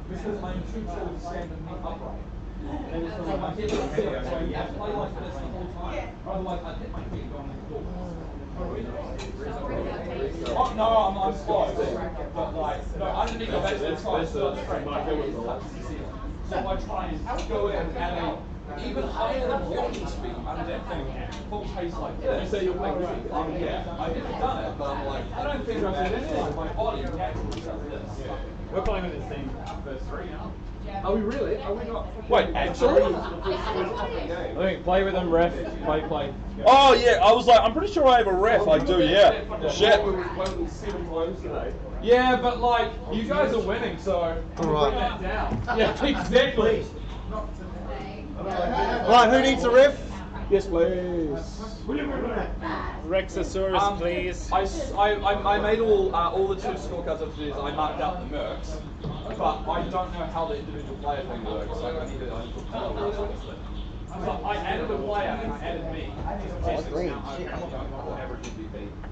Because I'm too tall to stand and meet upright. And it's like my head is there, so you have to play like this the whole time. Otherwise, I'd hit my head going in the door. Oh, no, I'm close. But like, no, underneath the base of the try to start straight, my head was touching the ceiling. So I try and go in at a even higher than walking speed under that thing, full pace like this. You say you're playing right? Yeah, I've never done it, but I'm like, I don't think I've done anything. My body naturally does this. We're playing with this team first three now. Are we really? Are we not? Wait, actually? I think play with them, ref. Play. Oh yeah, I was like, I'm pretty sure I have a ref. I do, yeah. Shit. Yeah, but like, you guys are winning, so bring that down. Yeah, exactly. Right, who needs a ref? Yes, please. Rexosaurus, please. I made all the 2 scorecards of these. I marked out the mercs, but I don't know how the individual player thing works. Like I need to So I added a player and I added me.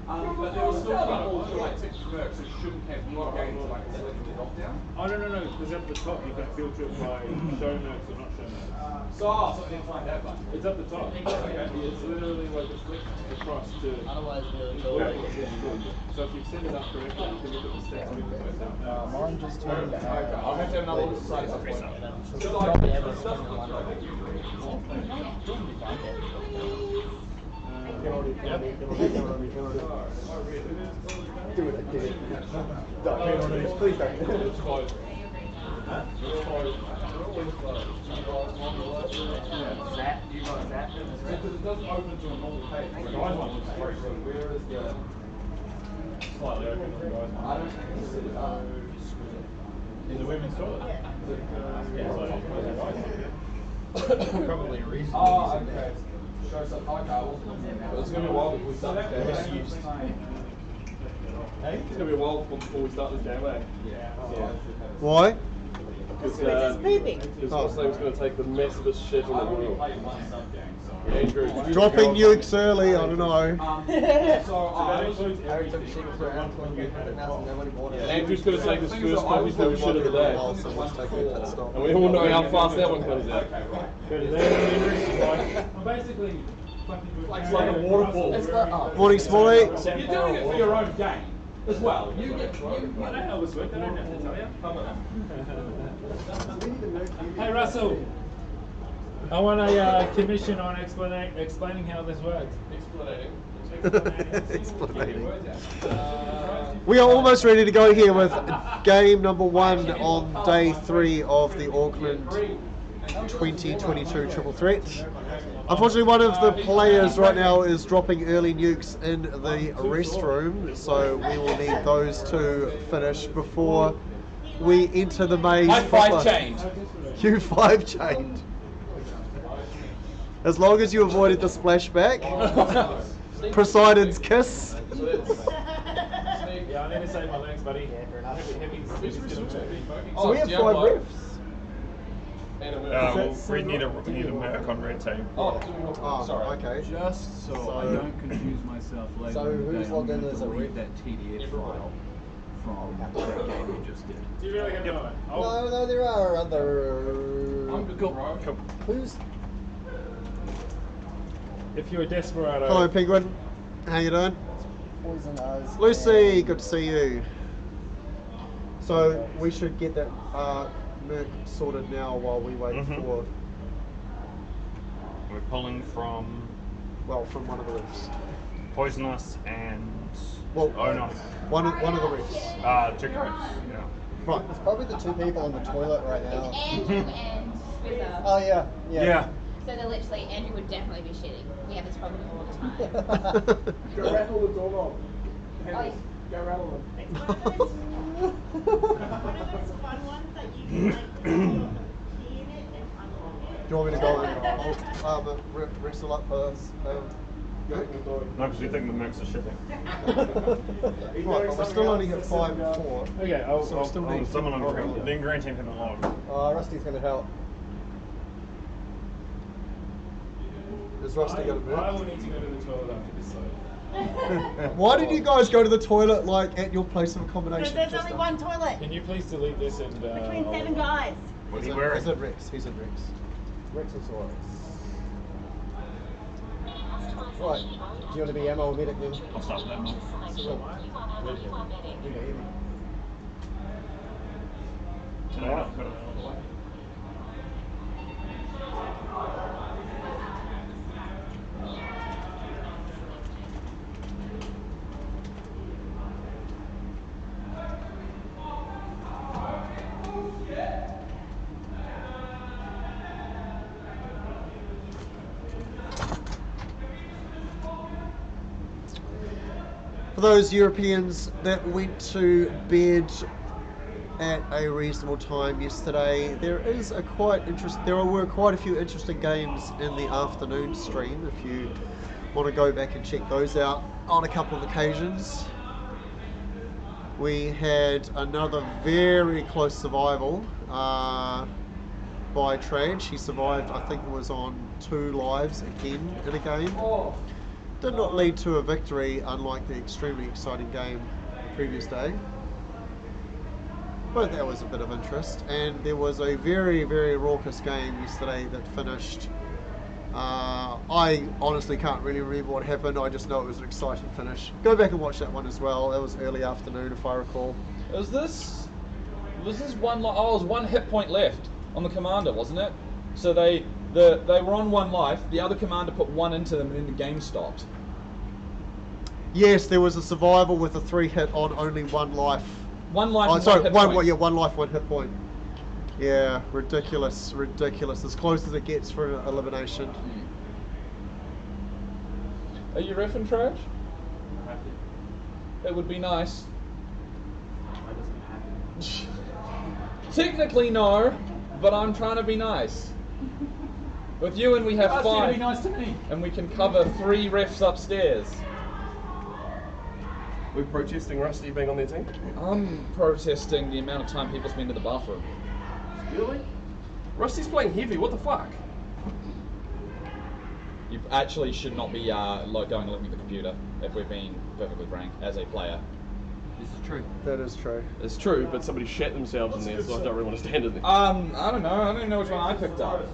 But there was still people who like 6 mercs who shouldn't have not gained to like select the drop down. Oh no, because at the top you can filter it by show notes or not show notes. So I didn't find that button. It's at the top. Okay. It's literally like a click across to. Otherwise, really So if you set it up correctly, you can look at the stats we can post out now. mine just turned out. Okay, I'll have to have another look at the site at some point. Probably everything. Do it again. Don't, please don't. It's closed. Zap, you got Zap? Because it doesn't open to a normal page. The guys one looks free, so where is the... Slightly open for the guys. I don't think it's set it up. Is the women's toilet? Probably a reason. Oh, okay. Shows up. Okay, it's going to be a while before we start this game. Hey, it's gonna be a while before we start this game, eh? Yeah. Why? Because Oslo was going to take the massivest shit in the world. Andrew, Dropping nukes early, I don't know. Andrew's going to take his first copy full shit of the day. And we all know how fast that one comes out. Basically, Like a waterfall. Morning, Smalley. You're doing it for your own game as well. I know how this works, I don't have to tell you. Hey Russell, I want a commission on explaining how this works. Explanating. We are almost ready to go here with game number 1 on day 3 of the Auckland 2022 Triple Threat. Unfortunately, one of the players right now is dropping early nukes in the restroom, so we will need those to finish before we enter the maze. My 5 chained. You 5 chained. As long as you avoided the splashback. Poseidon's kiss. Yeah, I need to save my legs, buddy. So we have 5 refs. We need a merc on red team. Oh, sorry. Okay. Just so I don't confuse myself later. So who's logged in as a read ref? that TDF file from that game you just did. Do you really have to? No, there are other. I'm good, bro. Who's? If you're a desperado. Hello, Penguin. How you doing? Poison eyes. Lucy, good to see you. So we should get that merc sorted now while we wait for. We're pulling from Well, from one of the refs. Poisonous and Well, no. one of the refs. Two guys. Yeah. Right. There's probably the 2 people on the toilet right now. Andrew and Switzer. Oh yeah. So they're literally, Andrew would definitely be shitting. We have this problem all the time. Go rattle the doorknob. Oh, Go rattle them. It's one of those fun ones that you can like put your key in it and unlock it. Do you want me to go and wrestle up first? Go in the door. No, because we think the mercs are shitting. Right, but we're still only at 5 and 4. Okay, So we still need someone on then green team can log. Rusty's gonna help. Is Rusty going to I move? will need to go to the toilet after this, so. Why did you guys go to the toilet like at your place of Because accommodation? there's just only now? one toilet Can you please delete this and between I'll- 7 guys. Is it Rex? He's in Rex. Rexosaurus. Right. Do you want to be ammo or medic then? I'll start with that one. Tonight I've got it all the way. For those Europeans that went to bed at a reasonable time yesterday, there were quite a few interesting games in the afternoon stream. If you want to go back and check those out on a couple of occasions, we had another very close survival by Traj. He survived, I think it was on 2 lives again in a game. Did not lead to a victory, unlike the extremely exciting game the previous day. But that was a bit of interest. And there was a very, very raucous game yesterday that finished. I honestly can't really remember what happened. I just know it was an exciting finish. Go back and watch that one as well. It was early afternoon, if I recall. Was this one? It was 1 hit point left on the commander, wasn't it? So they were on 1 life. The other commander put 1 into them, and then the game stopped. Yes, there was a survival with a 3 hit on only 1 life. 1 life. Oh, and sorry, 1 hit one point. 1 life, 1 hit point. Yeah, ridiculous. As close as it gets for elimination. Are you riffing, Traj? It would be nice. Technically no, but I'm trying to be nice. With you and we have Ask you to 5, be nice to me. and we can cover 3 refs upstairs. We're protesting Rusty being on their team. I'm protesting the amount of time people spend in the bathroom. Really? Rusty's playing heavy. What the fuck? You actually should not be going and looking at the computer, if we're being perfectly frank, as a player. This is true. That is true. It's true, but somebody shat themselves in there, so I don't really want to stand in there. I don't know. I don't even know which one I picked up.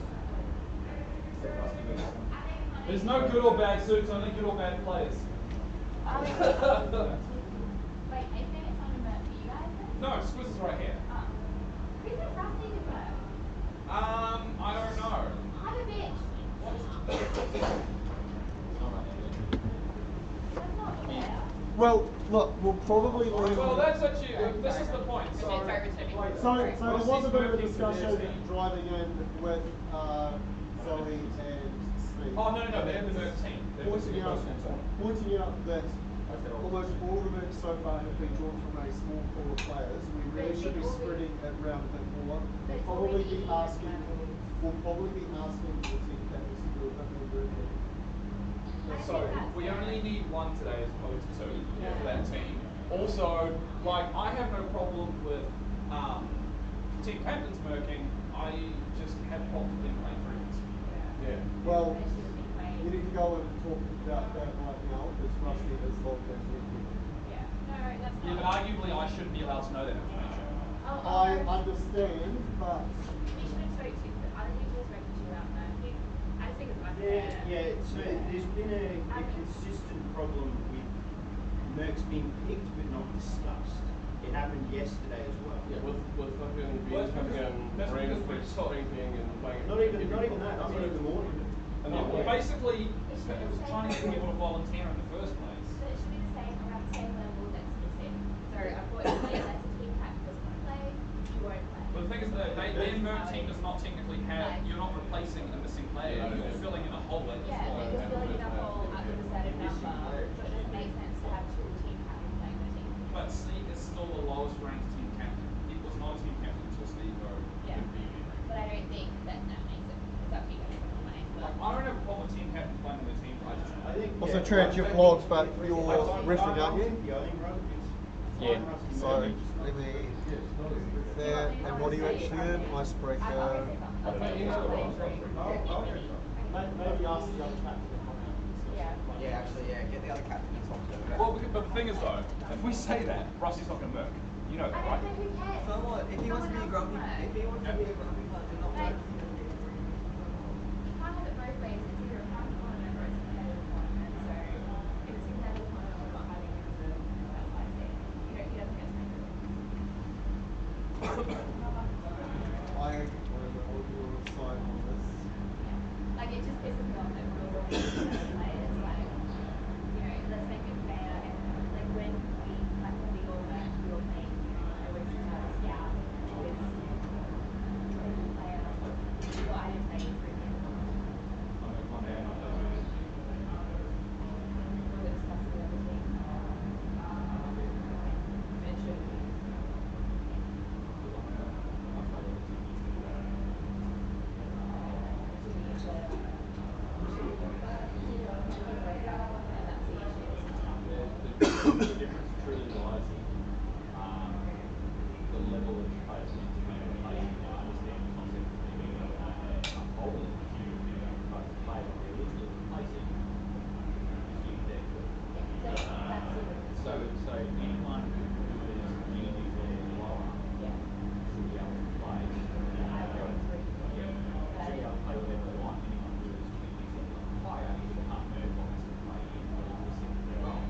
There's no good or bad suits, only good or bad players. Wait, is there a time for you guys then? No, Squiz is right here. Who's the Rusty to work? I don't know. I'm a bitch. That's not fair. Well, look, we'll probably leave. Well, that's actually, this is the point. So So there was a bit of a discussion driving in with Zoe and Steve. Oh, no, they have the Merc team. Pointing out that almost all of the mercs so far have been drawn from a small pool of players. We really should be spreading it around a bit more. We'll probably be asking the team captains to do a bit more work. So we only need 1 today as opposed to 2 for that team. Also, like, I have no problem with team captains merking. I just have problems with them playing friends. Yeah. Well, you need to go and talk about that right now because Rusty is logged in. Yeah. No, that's Yeah, but not. arguably I shouldn't be allowed to know that information. I understand, but We should have spoke to, but other people have spoken to you about that. I just think it's unfair. Yeah, so there's been a consistent problem with mercs being picked but not discussed. It happened yesterday as well. Yeah, with fucking beers coming in, That's rain, because we're drinking and playing. Not even that. I mean, in the morning. Well, basically, it was trying to get people to volunteer in the first place. So it should be the same, around the same level that's missing. So unfortunately, unless the team captain doesn't want to play, you won't play. But the thing is that their merc team does not technically have, you're not replacing a missing player, you're filling in a hole at this Yeah, point. but you're filling in a hole up with a certain number, so it doesn't make sense to have 2 team captains playing the team. But Steve is still the lowest ranked team captain. He was not a team captain until Steve Yeah. But I don't think that makes it. It's up to you guys to play. Like, I don't have a problem with team captain playing on the team, I just I think. also Trent, you've logged, but you're riffing, aren't you? Yeah, I think Rusty is. Yeah. So let me there. And what are you actually in? Icebreaker. I'll take it. Maybe ask the other captain to come out and see Yeah, actually, yeah. Get the other captain and talk to them. Well, but the thing is though, if we say that, Rusty's not going to murk. You know that, right? Who cares? So what? If he wants to be a grumpy, if he wants to be a grumpy punch and not work, he doesn't get to bring it. You can't have it both ways. It's either a private tournament or it's a competitive tournament. So if it's a competitive tournament, we're not having him as a outside seat. He doesn't get to make the rules. I will sign on this. Like it just pisses me off that rules are players. Like, you know, let's make it fair. And like when we all went, we all playing. I always scout with every player. Well, I didn't play for him. We were discussing everything. It should be. The difference truly lies in the level of placement to be replaced and understand the concept of being a hole in the queue, but the player that there is replacing the queue there. So anyone who is community there lower should be able to play. Should be able to play whatever they want. Anyone who is community there higher, if they can't move, obviously play in whatever the second there are.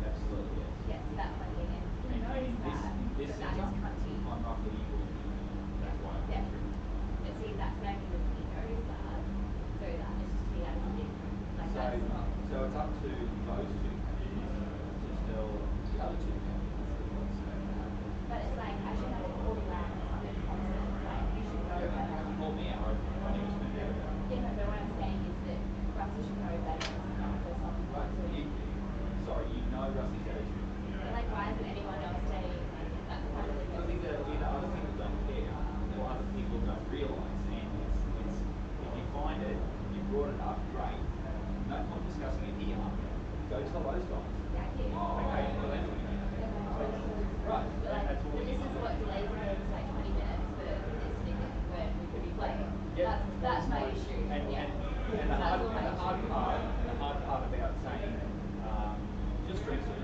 Absolutely, yes. Yes, that funding, and he knows in that, this but that setup, is cunty. I'm roughly equal. That's why I'm Yeah. And see, that's what I mean with he knows that, so that is to me that is different. Like that's not. So it's up to those two captains to tell the other two captains what's going to happen. But it's like I should have to call you out on something constant. Like you should know better. You call me out, I need to spend out about it. Yeah, no, but what I'm saying is that Rusty should know better not for something constant. Sorry, you know Rusty's attitude. But like, why isn't anyone else saying that's part of the I think that other people don't care, or other people don't realise, and it's if you find it, you brought it up, great. No point discussing it here. Go tell those guys. Yeah, I hear you. Okay, what are they doing? Right. But like, That's all but we this need. is what delays games like 20 minutes for this ticket when we could be playing. Yeah. That's my issue. And the hard part about saying just drinks it.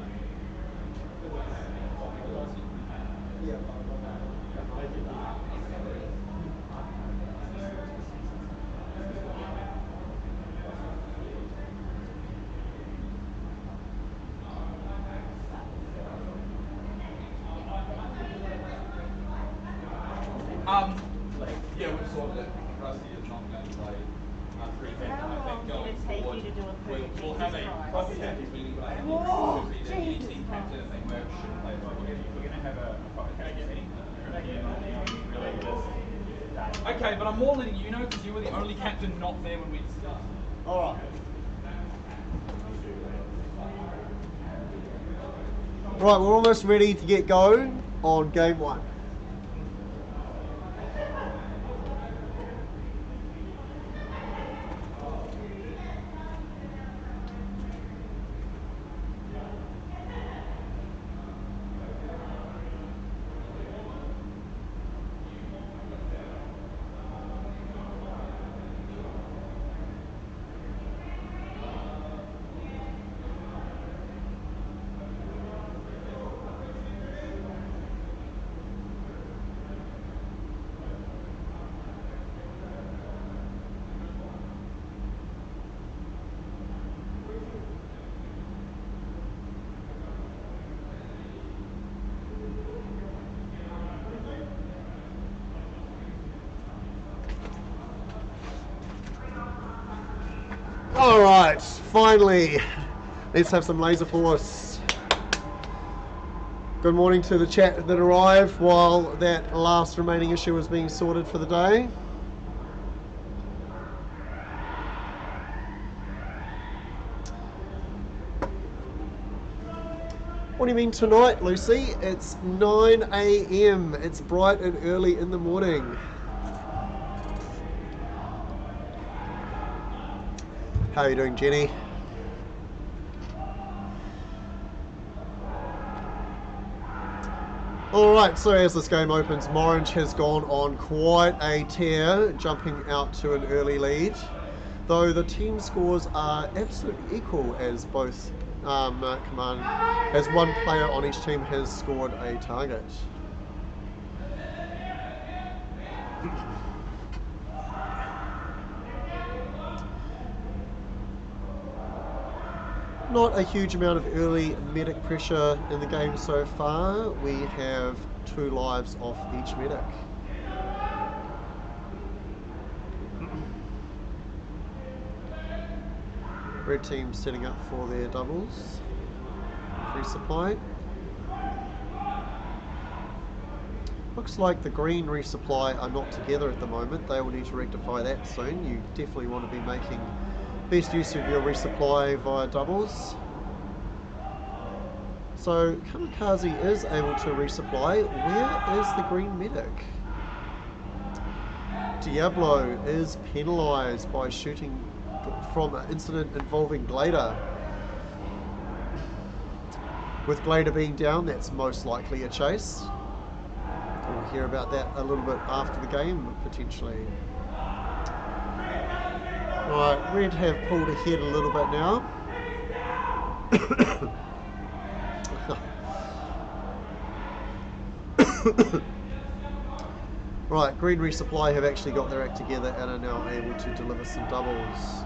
Yeah, we've sorted it. Rusty is not going to play free So how long did it take you to do a we'll have a proper captain's meeting, but I think it should be that any team captain, if they merge, shouldn't play right. We're going to have a proper captain's meeting. Really just Okay, but I'm more letting you know because you were the only captain not there when we discussed. Alright. Right, we're almost ready to get going on game one. Alright, finally, let's have some Laserforce. Good morning to the chat that arrived while that last remaining issue was being sorted for the day. What do you mean tonight, Lucy? It's 9 AM. It's bright and early in the morning. How are you doing, Jenny? Alright, so as this game opens, Morange has gone on quite a tear, jumping out to an early lead. Though the team scores are absolutely equal, as both as one player on each team has scored a target. Not a huge amount of early medic pressure in the game so far. We have 2 lives off each medic. Red team setting up for their doubles. Resupply. Looks like the green resupply are not together at the moment. They will need to rectify that soon. You definitely want to be making best use of your resupply via doubles. So Kamikaze is able to resupply. Where is the green medic? Diablo is penalised by shooting from an incident involving Glader. With Glader being down, that's most likely a chase. We'll hear about that a little bit after the game, potentially. Right, Red have pulled ahead a little bit now. Right, Green Resupply have actually got their act together and are now able to deliver some doubles.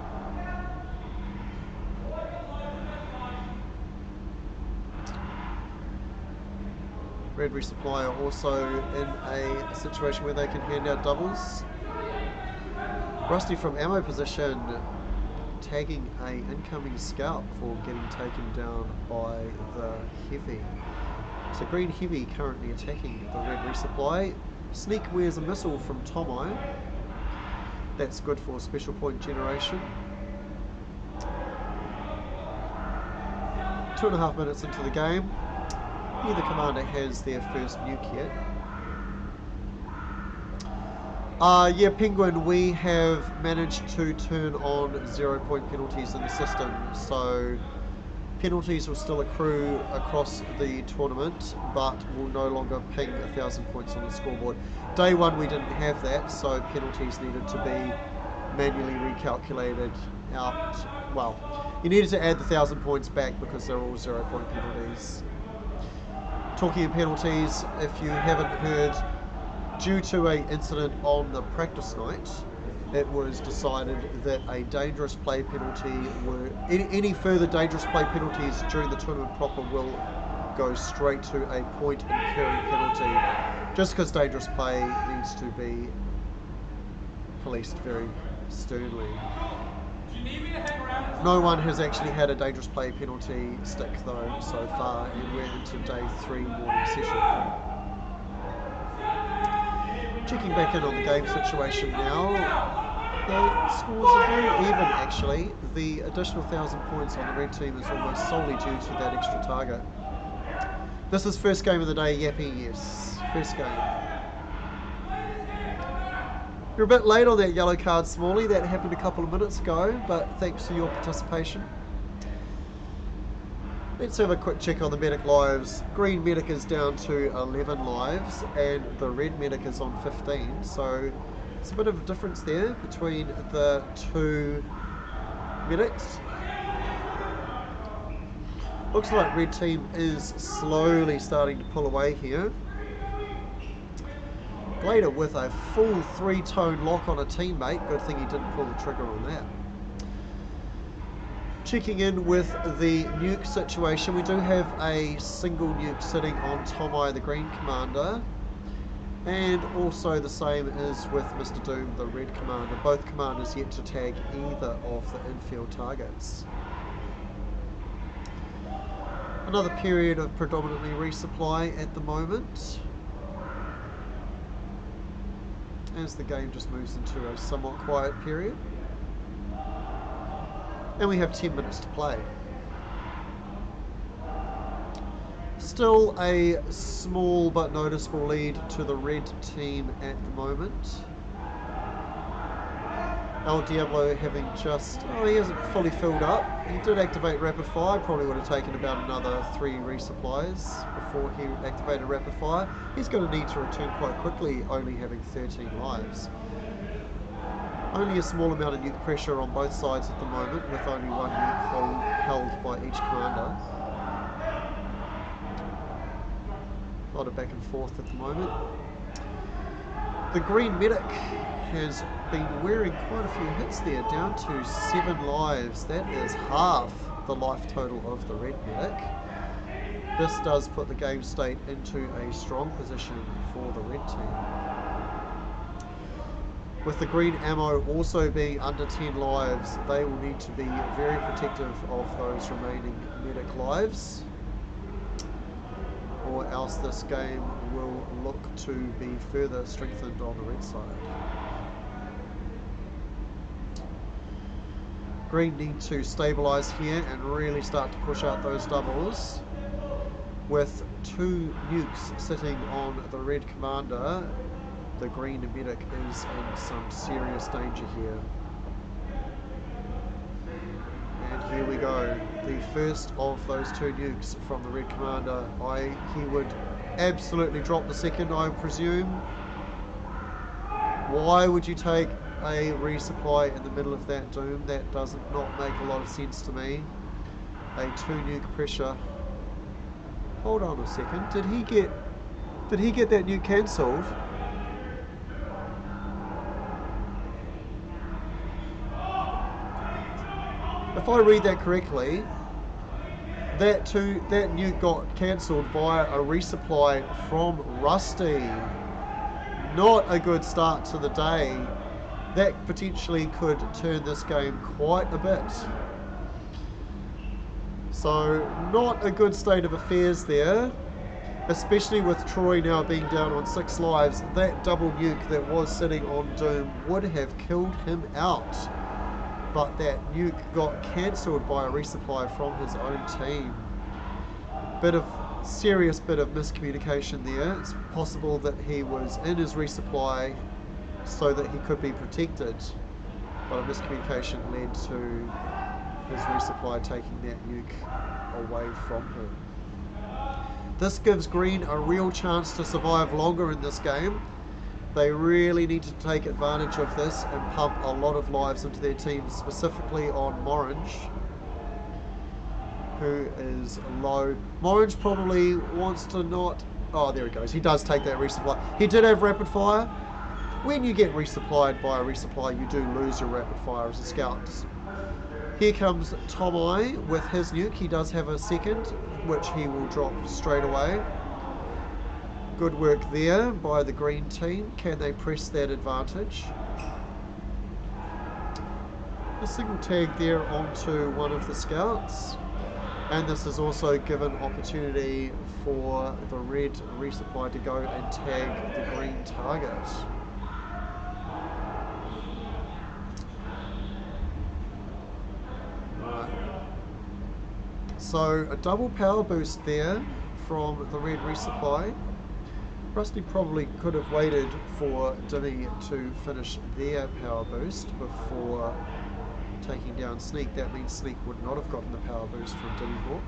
Red Resupply are also in a situation where they can hand out doubles. Rusty from ammo position tagging a incoming scout for getting taken down by the Heavy. So Green Heavy currently attacking the Red Resupply. Sneak wears a missile from Tomo. That's good for special point generation. 2.5 minutes into the game. Neither commander has their first nuke yet. Yeah, Penguin, we have managed to turn on 0-point penalties in the system, so penalties will still accrue across the tournament, but will no longer ping 1,000 points on the scoreboard. Day one we didn't have that, so penalties needed to be manually recalculated out. Well, you needed to add the 1,000 points back because they're all 0-point penalties. Talking of penalties, if you haven't heard, due to an incident on the practice night, it was decided that a dangerous play penalty any further dangerous play penalties during the tournament proper will go straight to a point incurring penalty, just because dangerous play needs to be policed very sternly. No one has actually had a dangerous play penalty stick though so far, and we're into day 3 morning session. Checking back in on the game situation now, the scores are very even actually. The additional 1,000 points on the red team is almost solely due to that extra target. This is first game of the day, Yappy, yes. First game. You're a bit late on that yellow card, Smalley. That happened a couple of minutes ago, but thanks for your participation. Let's have a quick check on the medic lives. Green medic is down to 11 lives, and the red medic is on 15, so it's a bit of a difference there between the two medics. Looks like red team is slowly starting to pull away here. Glader with a full 3-tone lock on a teammate. Good thing he didn't pull the trigger on that. Checking in with the nuke situation, we do have a single nuke sitting on Tomo, the green commander, and also the same is with Mr. Doom, the red commander. Both commanders yet to tag either of the infield targets. Another period of predominantly resupply at the moment, as the game just moves into a somewhat quiet period. And we have 10 minutes to play. Still a small but noticeable lead to the red team at the moment. El Diablo having just, he hasn't fully filled up. He did activate rapid fire, probably would have taken about another 3 resupplies before he activated rapid fire. He's going to need to return quite quickly, only having 13 lives. Only a small amount of nuke pressure on both sides at the moment, with only 1 nuke held by each commander. A lot of back and forth at the moment. The green medic has been wearing quite a few hits there, down to 7 lives. That is half the life total of the red medic. This does put the game state into a strong position for the red team. With the green ammo also being under 10 lives, they will need to be very protective of those remaining medic lives, or else this game will look to be further strengthened on the red side. Green need to stabilise here and really start to push out those doubles. With 2 nukes sitting on the red commander, the green medic is in some serious danger here. And here we go, the first of those 2 nukes from the red commander. He would absolutely drop the second, I presume. Why would you take a resupply in the middle of that Doom? That does not make a lot of sense to me. A 2 nuke pressure. Hold on a second. Did he get that nuke cancelled? If I read that correctly, that nuke got cancelled via a resupply from Rusty. Not a good start to the day. That potentially could turn this game quite a bit. So not a good state of affairs there, especially with Troy now being down on 6 lives. That double nuke that was sitting on Doom would have killed him out, but that nuke got cancelled by a resupply from his own team. Serious bit of miscommunication there. It's possible that he was in his resupply so that he could be protected, but a miscommunication led to his resupply taking that nuke away from him. This gives Green a real chance to survive longer in this game. They really need to take advantage of this and pump a lot of lives into their team, specifically on Morange, who is low. Morange probably wants to not... Oh, there he goes. He does take that resupply. He did have rapid fire. When you get resupplied by a resupply, you do lose your rapid fire as a scout. Here comes Tomai with his nuke. He does have a second, which he will drop straight away. Good work there by the green team. Can they press that advantage? A single tag there onto one of the scouts. And this is also given opportunity for the red resupply to go and tag the green target. So a double power boost there from the red resupply. Rusty probably could have waited for Dimmy to finish their power boost before taking down Sneak. That means Sneak would not have gotten the power boost from Dimmy Hawk.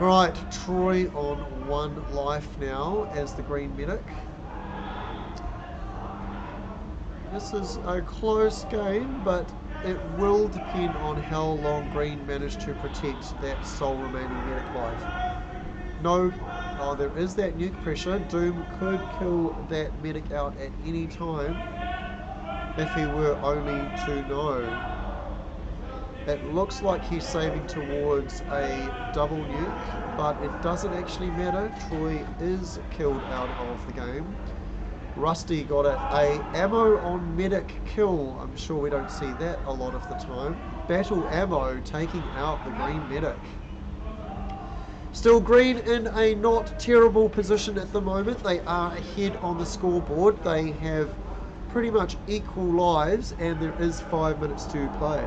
Right, Troy on 1 life now as the green medic. This is a close game, but it will depend on how long Green managed to protect that sole remaining medic life. No, there is that nuke pressure. Doom could kill that medic out at any time if he were only to know. It looks like he's saving towards a double nuke, but it doesn't actually matter. Troy is killed out of the game. Rusty got a ammo on medic kill. I'm sure we don't see that a lot of the time. Battle ammo taking out the green medic. Still Green in a not terrible position at the moment. They are ahead on the scoreboard. They have pretty much equal lives and there is 5 minutes to play.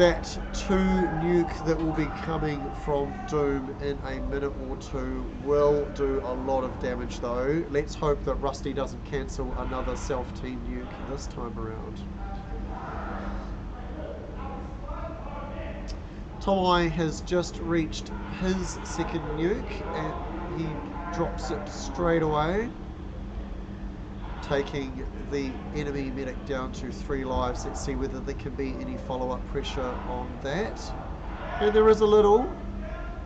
that 2 nuke that will be coming from Doom in a minute or 2 will do a lot of damage though. Let's hope that Rusty doesn't cancel another self-team nuke this time around. Tomai has just reached his second nuke and he drops it straight away, taking the enemy medic down to 3 lives. Let's see whether there can be any follow-up pressure on that. And there is a little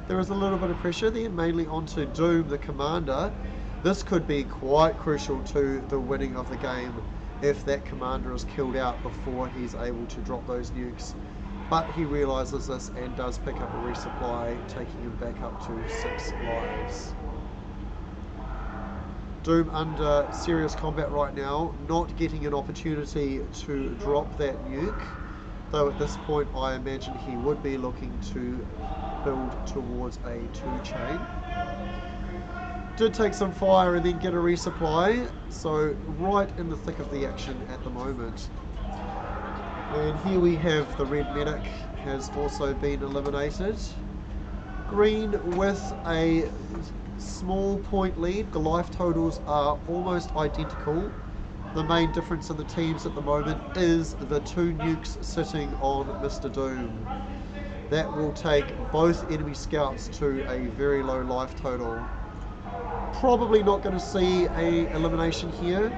bit of pressure there, mainly onto Doom, the commander. This could be quite crucial to the winning of the game if that commander is killed out before he's able to drop those nukes. But he realizes this and does pick up a resupply, taking him back up to 6 lives. Doom under serious combat right now, not getting an opportunity to drop that nuke, though at this point I imagine he would be looking to build towards a 2-chain. Did take some fire and then get a resupply, so right in the thick of the action at the moment. And here we have the red medic has also been eliminated. Green with a small point lead. The life totals are almost identical. The main difference in the teams at the moment is the 2 nukes sitting on Mr. Doom. That will take both enemy scouts to a very low life total. Probably not going to see a elimination here.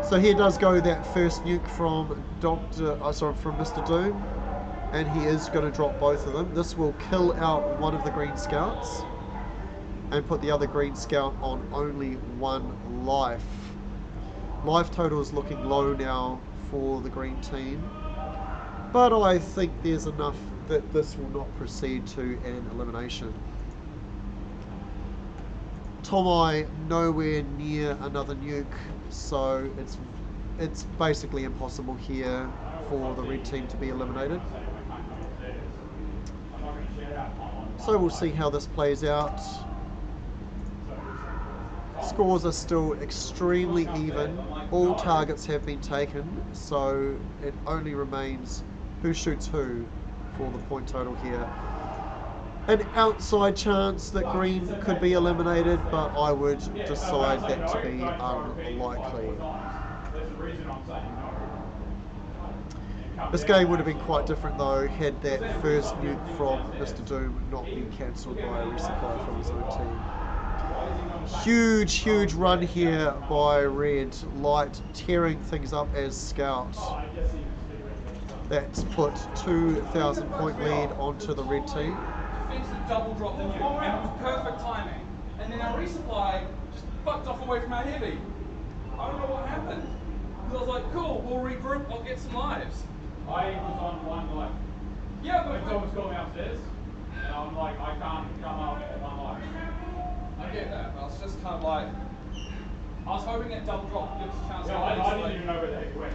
So here does go that first nuke from from Mr. Doom, and he is going to drop both of them. This will kill out one of the green scouts and put the other green scout on only 1 life. Life total is looking low now for the green team, but I think there's enough that this will not proceed to an elimination. Tomai nowhere near another nuke, so it's basically impossible here for the red team to be eliminated. So we'll see how this plays out. Scores are still extremely even. All targets have been taken, so it only remains who shoots who for the point total here. An outside chance that green could be eliminated, but I would decide that to be unlikely. This game would have been quite different though had that first nuke from Mr. Doom not been cancelled by a resupply from his own team. Huge run here by Red. Light tearing things up as Scout. That's put 2,000 point lead onto the red team. Fix the double drop the nuke, and it was perfect timing. And then our resupply just fucked off away from our heavy. I don't know what happened. Because I was like, cool, we'll regroup, I'll get some lives. I was on 1 life. Yeah, but when someone's going upstairs, and I'm like, I can't come up at 1 life. I get that, but I was just kind of like, I was hoping that double drop gives a chance. Yeah, I didn't even know where the heck it went.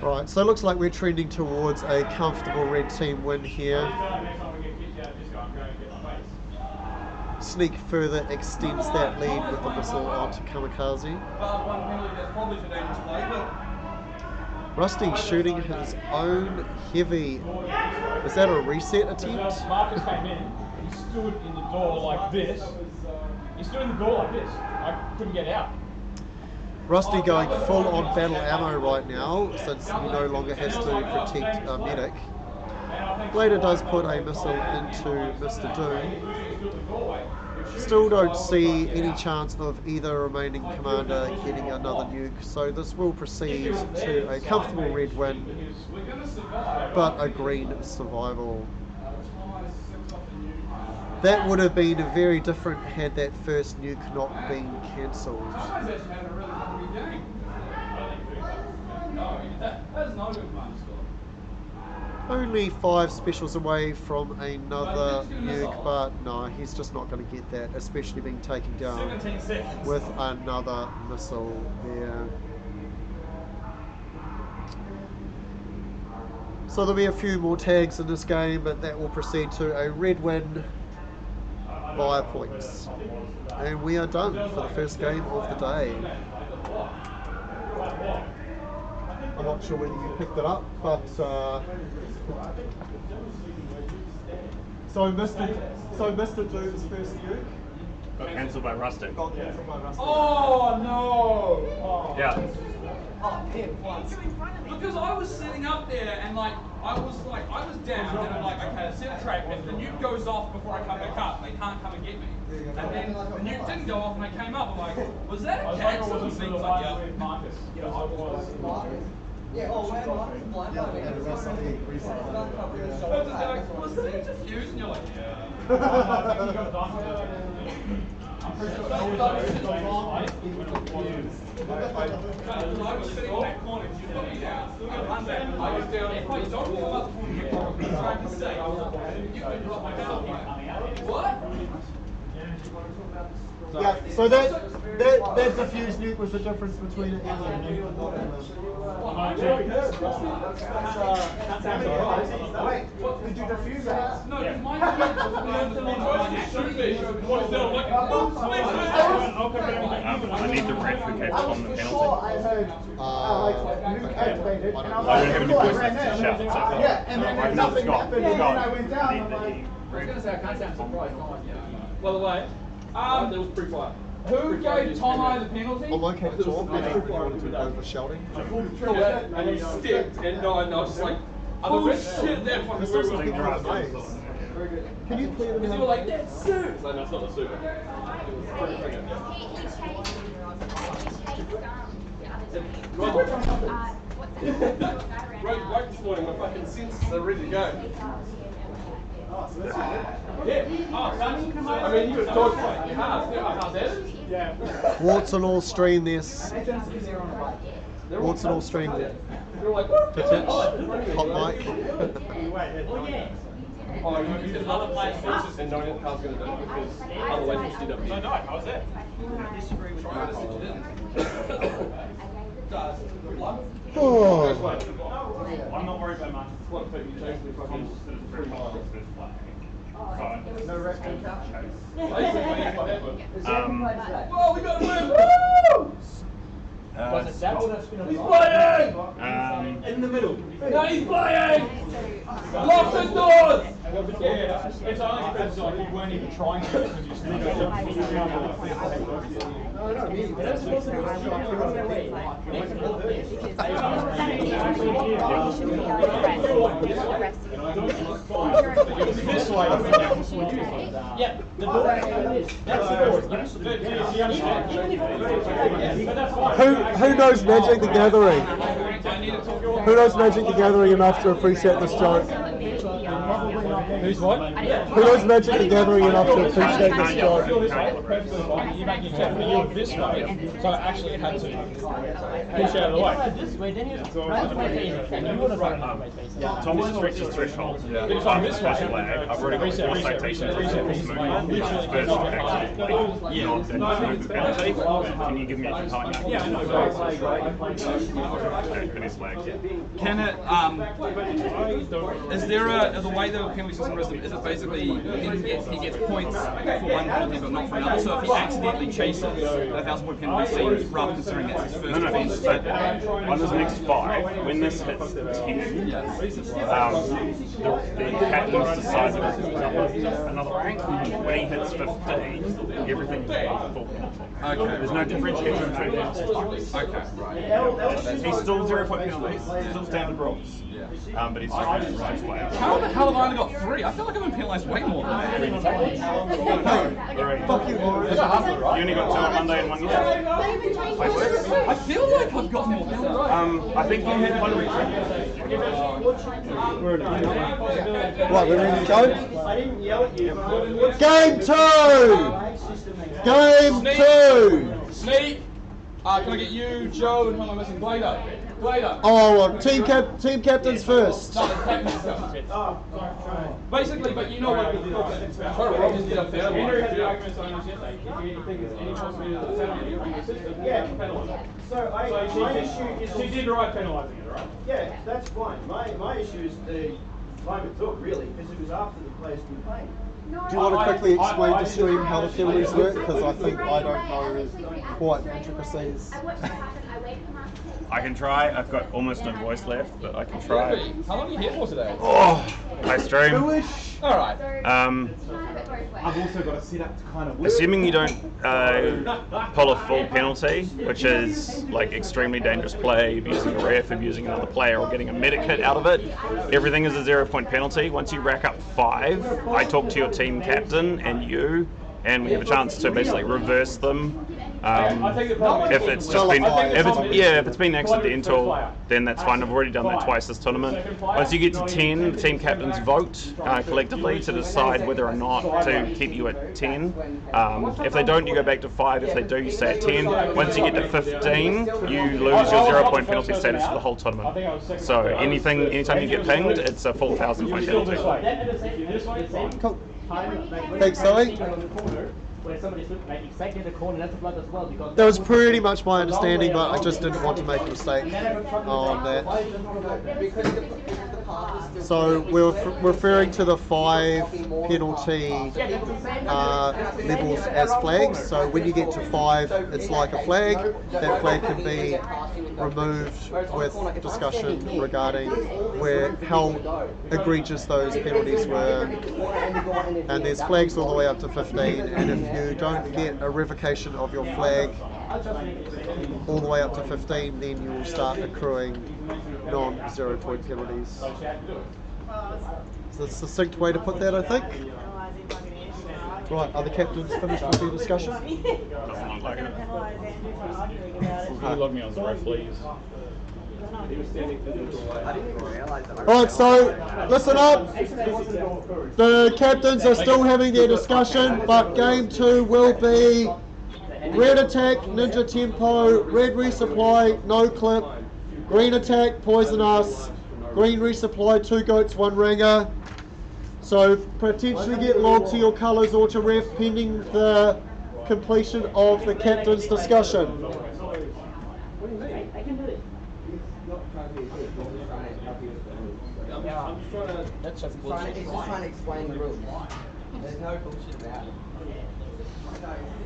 Right, so it looks like we're trending towards a comfortable red team win here. Sneak further extends that lead with the missile onto Kamikaze. Rusty shooting his own heavy. Is that a reset attempt? Marcus came in, he stood in the door like this. I couldn't get out. Rusty going full on battle ammo right now, since he no longer has to protect a medic. Later does put a missile into Mr. Doom. Still don't see any chance of either remaining commander getting another nuke, so this will proceed to a comfortable red win, but a green survival. That would have been very different had that first nuke not been cancelled. Only 5 specials away from another nuke, but no, he's just not going to get that, especially being taken down with another missile there. So there'll be a few more tags in this game, but that will proceed to a red win via points. And we are done for the first game of the day. I'm not sure whether you picked it up, but so Mr. Doom's first nuke Got cancelled by rusting. got cancelled by Rusty. Oh no! Oh. Yeah. Because I was sitting up there and I was down and I'm like, okay, I set a track, if the nuke goes off before I come back up, they can't come and get me. And then the nuke didn't go off and I came up, I'm like, was that a cancel? And things like, yeah. Marcus. Yeah, I was. Yeah, oh, where was that a fuse? And you're like, yeah. I'm pretty sure I was sitting in that corner, you put me down. I was down. If I don't come up from the corner, trying to say, you can drop my down. What? Yeah, so that diffuse nuke was the difference between it and the nuke. Wait, did you defuse that? No, because mine I need to replicate on the penalty. I heard nuke activated, and I was I don't have any voice left to shout, so yeah, and then nothing happened, and then I went down, I'm like, I was going to say, I can't sound surprised. by the way, There was pre-fire. who gave Tom I the penalty? I'm okay to talk, but if you wanted to go for shouting. And he stepped, and I was just like, oh shit, that fucking This looks like a maze. Can you clear them Because you were like, that's suit. No, it's not the super. Right this morning, my fucking senses are ready to go. Yeah. I mean, you were talking like you have. How that is? Yeah. Warts on all stream this. Warts on all stream. You're like, Pitch, hot mic. oh, you did another place versus and knowing what Carl's going to do because otherwise you'll see So no, how's that? Oh. I'm not worried about much. What if you change the fucking pre-fire? no rescue couch. Basically, what happened. Whoa, we got to win! Woo! Was it that or that's He's playing! in the middle? No, he's playing! Lock the doors! Yeah, it's only because like you weren't even trying to because you still Yeah, the door is. That's the door. Who knows Magic the Gathering? Who knows Magic the Gathering enough to appreciate this joke? Who's what? Who knows Magic the Gathering enough to appreciate this joke? You make your check, but you're this way, so I actually had to push out of the way. This way, then you and you would have run out. Tom has reached his threshold. If I'm this way, I've already got four citations. Can you give me a time? Yeah, I know. Can it, is there the way the penalty system is it basically, he gets points for one penalty but not for another, so if he accidentally chases a 1,000-point penalty seems rough considering that's his first offence. So on his next 5, when this hits 10, the captain's decided another rank. When he hits 15, everything's full penalty. Okay. There's no differentiation between them. Okay, right. He's still 0-point penalties, still standard rules. But he's just running right way out. How the hell have I only got 3? I feel like I've been penalised way more than that. Fuck you, Lauren. You only got 2 on Monday and 1 yesterday. I feel like I've got more penalised. I think you had 1 retreat. Right, we're ready to go? I didn't yell at you. Game 2! Game 2! Sneak! Can I get you, Joe, and who am I missing? Glader. Glader. Oh, well, team captains first. No, the captain's first. Basically, but you know what we did. Rob just did a fair Andrew had the one. arguments on us yesterday. If you think there's any possibility that the penalty will be assisted, Yeah. penalise it. So my issue is She did right penalising it, right? yeah, that's fine. My issue is the time it took, really, because it was after the players been playing. Do you want to quickly explain to Stream how the penalties work? Because I think I don't know quite the intricacies. I can try. I've got almost no voice left, but I can try. How long are you here for today? Oh, hi Stream. All right. I've also got a setup to kind of work. Assuming you don't pull a full penalty, which is like extremely dangerous play, abusing a ref, abusing another player, or getting a medic hit out of it, everything is a 0-point penalty. Once you rack up 5, I talk to your team captain and you, and we have a chance to basically reverse them. If it's just been, if it's been accidental, then that's fine. I've already done that twice this tournament. Once you get to 10, the team captains vote collectively to decide whether or not to keep you at 10. If they don't, you go back to 5. If they do, you stay at 10. Once you get to 15, you lose your 0-point penalty status for the whole tournament. So anytime you get pinged, it's a full 1,000-point penalty. Cool. Thanks, Zoe. Where somebody's like exactly in the corner, that's a blood as well. Because That was pretty much my understanding, but I just didn't want to make a mistake on that. So we're referring to the 5 penalty levels as flags. So when you get to 5, it's like a flag. That flag can be removed with discussion regarding how egregious those penalties were. And there's flags all the way up to 15. And if you don't get a revocation of your flag all the way up to 15, then you will start accruing non-0-point penalties. It's a succinct way to put that, I think. Right, are the captains finished with their discussion? Doesn't look like it. Can you log me on as a ref, please? Alright, so listen up. The captains are still having their discussion, but game 2 will be red attack, ninja tempo, red resupply, no clip, green attack, poison us, green resupply, 2 goats, 1 ringer. So potentially get logged to your colours or to ref pending the completion of the captain's discussion. That's just bullshit. He's just trying to explain the rules. There's no bullshit about it. It's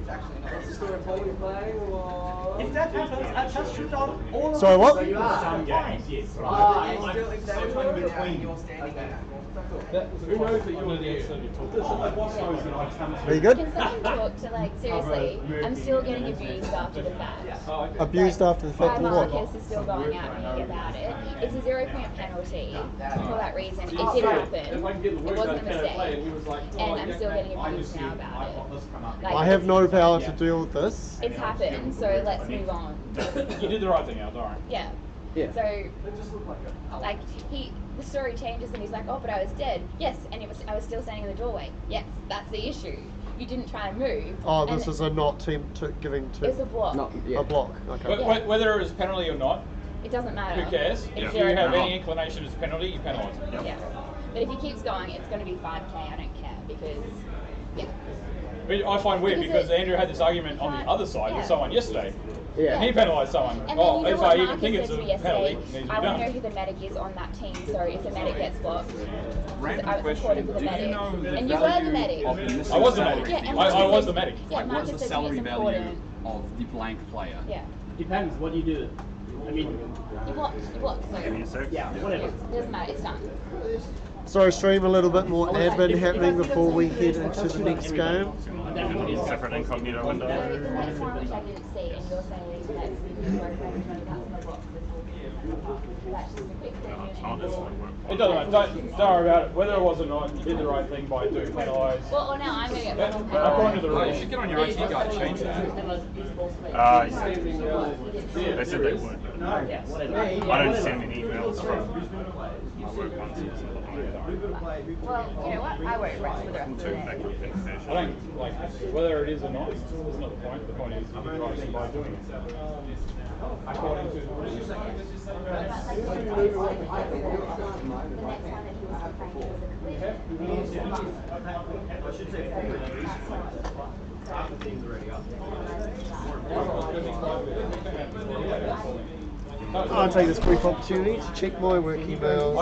actually not. Is this still recording playing or? If that happens, I just shoot on all of Sorry, what? So you are. Some games, yes. Still, if they were in between, you're standing there. Who knows that you're the expert? Are you good? Can someone talk to, like, seriously, I'm still getting abused after the fact. Abused after the fact My of what? Marcus is still going at me about it. It's a 0-point penalty for that reason. It did happen. It wasn't a mistake. And I'm still getting abused now about it. Like, I have no power to deal with this. it's happened, so let's move on. You did the right thing, Al, don't worry. Yeah. Yeah. So, like, the story changes and he's like, oh, but I was dead. Yes, and I was still standing in the doorway. Yes, that's the issue. You didn't try and move. Oh, and this is a not team giving to It's a block. a block. Okay. Yeah. Whether it was penalty or not, It doesn't matter. who cares? It's If you have 0. any inclination it's a penalty, you penalise it. Yeah. But if he keeps going, it's going to be 5k. I don't care because, yeah. But I find weird because it- Andrew had this argument on the other side with someone yesterday. Yeah. And he penalised someone. And then Oh, you know if what I even Marcus think said it's to a me penalty, yesterday? it needs to be I want to know done. who the medic is on that team, so if the medic gets blocked, Random I was question. reported to the Do you medic. know the And you were the value medic. of the missing I was the salary? medic. Yeah, and I Marcus was said- the medic. Yeah, Like, what Marcus is the said salary he's value important. of the blank player? Yeah. Depends what you do. I mean, You blocked, so Give me a sec. yeah, whatever. it doesn't matter, it's done. So Stream, a little bit more admin happening before we head into the next game. Separate incognito No, window. the next one which I didn't see, and you're saying that you were that's in the box. That's just a quick thing. It doesn't matter. Don't worry about it. Whether it was or not, you did the right thing by doing penalise. Well, now I'm going to get one According to the Oh, you rules. should get on your IT guy to change that. They said they would. I don't send any emails from my work ones. Well, you know what? I won't rest for the rest of the day. I don't, like, whether it is or not, it's not the point. The point is you did the right thing by doing it. According to the rules. The next one that he was referring to was a collision. I should say, half the thing's already up. I'll take this brief opportunity to check my work emails.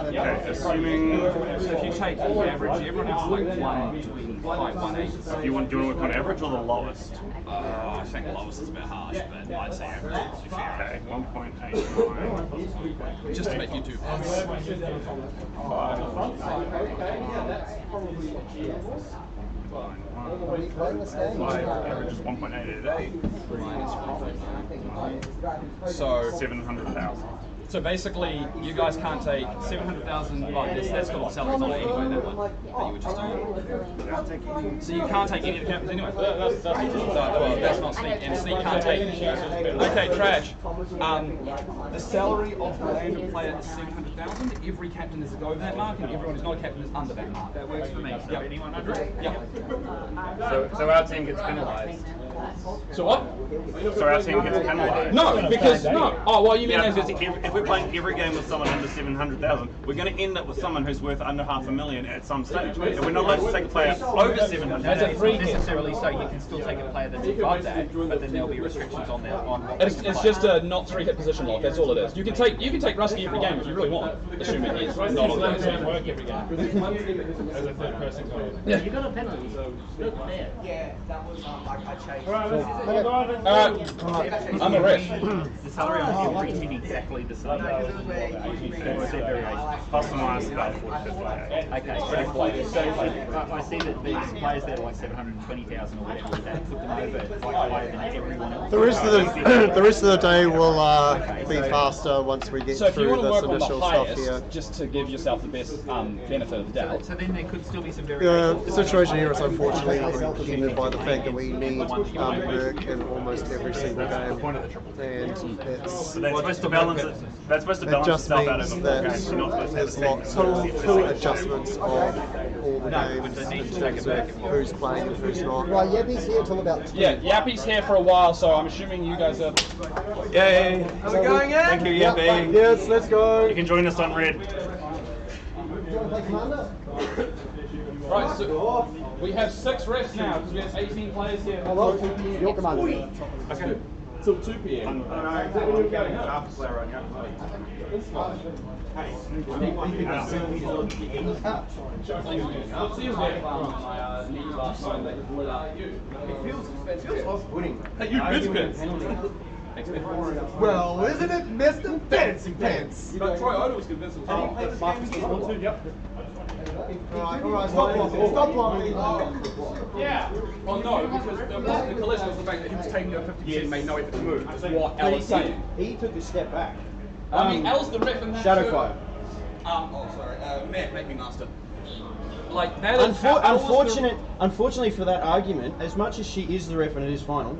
Okay, assuming. So if you take the average, everyone else is like 1.8. Do you want to work on average or the lowest? I think lowest is a bit harsh, but I'd say average to be fair. Okay, 1.89. Just to make you do this. Average is 1.888. So 700,000. So basically, you guys can't take 700,000. Like that's got all the salaries on it anyway. That one that you were just doing. So you can't take any of the captains anyway. That's not Sneak, and Sneak can't take. Okay, trash. The salary of the random player is 700,000. Every captain is over that mark, and everyone who's not a captain is under that mark. That works for me. So anyone under it? Yeah. So our team gets penalised. So what? So our team gets penalised. No, because no. Oh, well, you mean Yeah, as because if we're playing every game with someone under 700,000, we're going to end up with someone who's worth under $500,000 at some stage. And we're not allowed to take a player over 700,000. As a free necessarily, so you can still take a player that's above that, but then there'll be restrictions on that. It's just a not 3-hit position lock. That's all it is. You can take Rusty every game if you really want, assuming he's not on the Doesn't work every game. As a third person player. Yeah. You got a penalty, so good there. Yeah, that was I changed. I'm a ref. The salary on every team exactly the same. Plus or minus about 450. Okay, so I see that these players that are like 720,000 or whatever, that put them over like higher than everyone else. The rest of the day will be faster once we get So if you through want to this work on the initial stuff here. highest, just to give yourself the best benefit of the doubt. So then there could still be some The variations. situation here is unfortunately impeded by the fact that we need Merc in almost every single game, and it's So that's supposed to balance it. That's supposed to balance just itself out means over that 4 games. You're not supposed to have there's a second lots quarter. of full adjustments of all the games in terms of who's playing and who's not. Right, Yappy's here till about 2. Yeah, Yappy's here for a while, so I'm assuming you guys are. Yay! Are we going in? Thank you, Yappy. Yes, let's go. You can join us on Red. Do you want to play Commander? Right, so we have 6 refs now because we have 18 players here. Hello, your Commander. Okay. Till 2 p.m. It feels off-putting. Hey, you biscuits! Well, isn't it Mr. Fancy Pants? But Troy Oda was convinced it was Alright, stop blocking. Yeah. Well, no, because the collision was the fact that he was taking a 50% and made no effort to move. That's what Al is saying. He took a step back. I mean, Al's the ref in that. Shadowfire. Matt Master. Like that is Unfortunately for that argument, as much as she is the ref and it is final,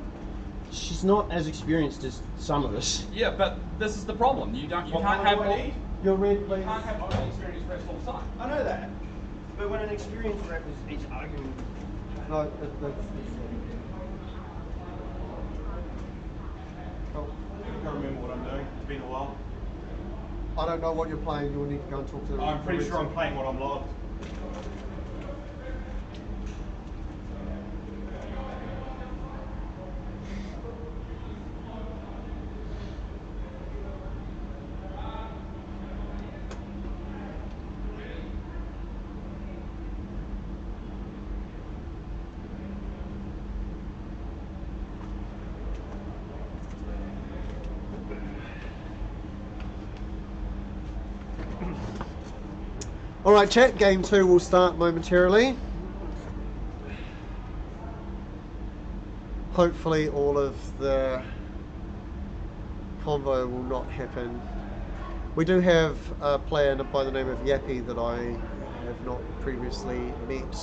she's not as experienced as some of us. Yeah, but this is the problem. You can't have all. You're red, You please. can't have only experienced refs all the time. I know that. But when an experienced ref is arguing... No, that's I can't remember what I'm doing. It's been a while. I don't know what you're playing. You'll need to go and talk to them. I'm pretty sure I'm playing what I'm logged. Alright chat, game 2 will start momentarily. Hopefully all of the convo will not happen. We do have a player by the name of Yappy that I have not previously met,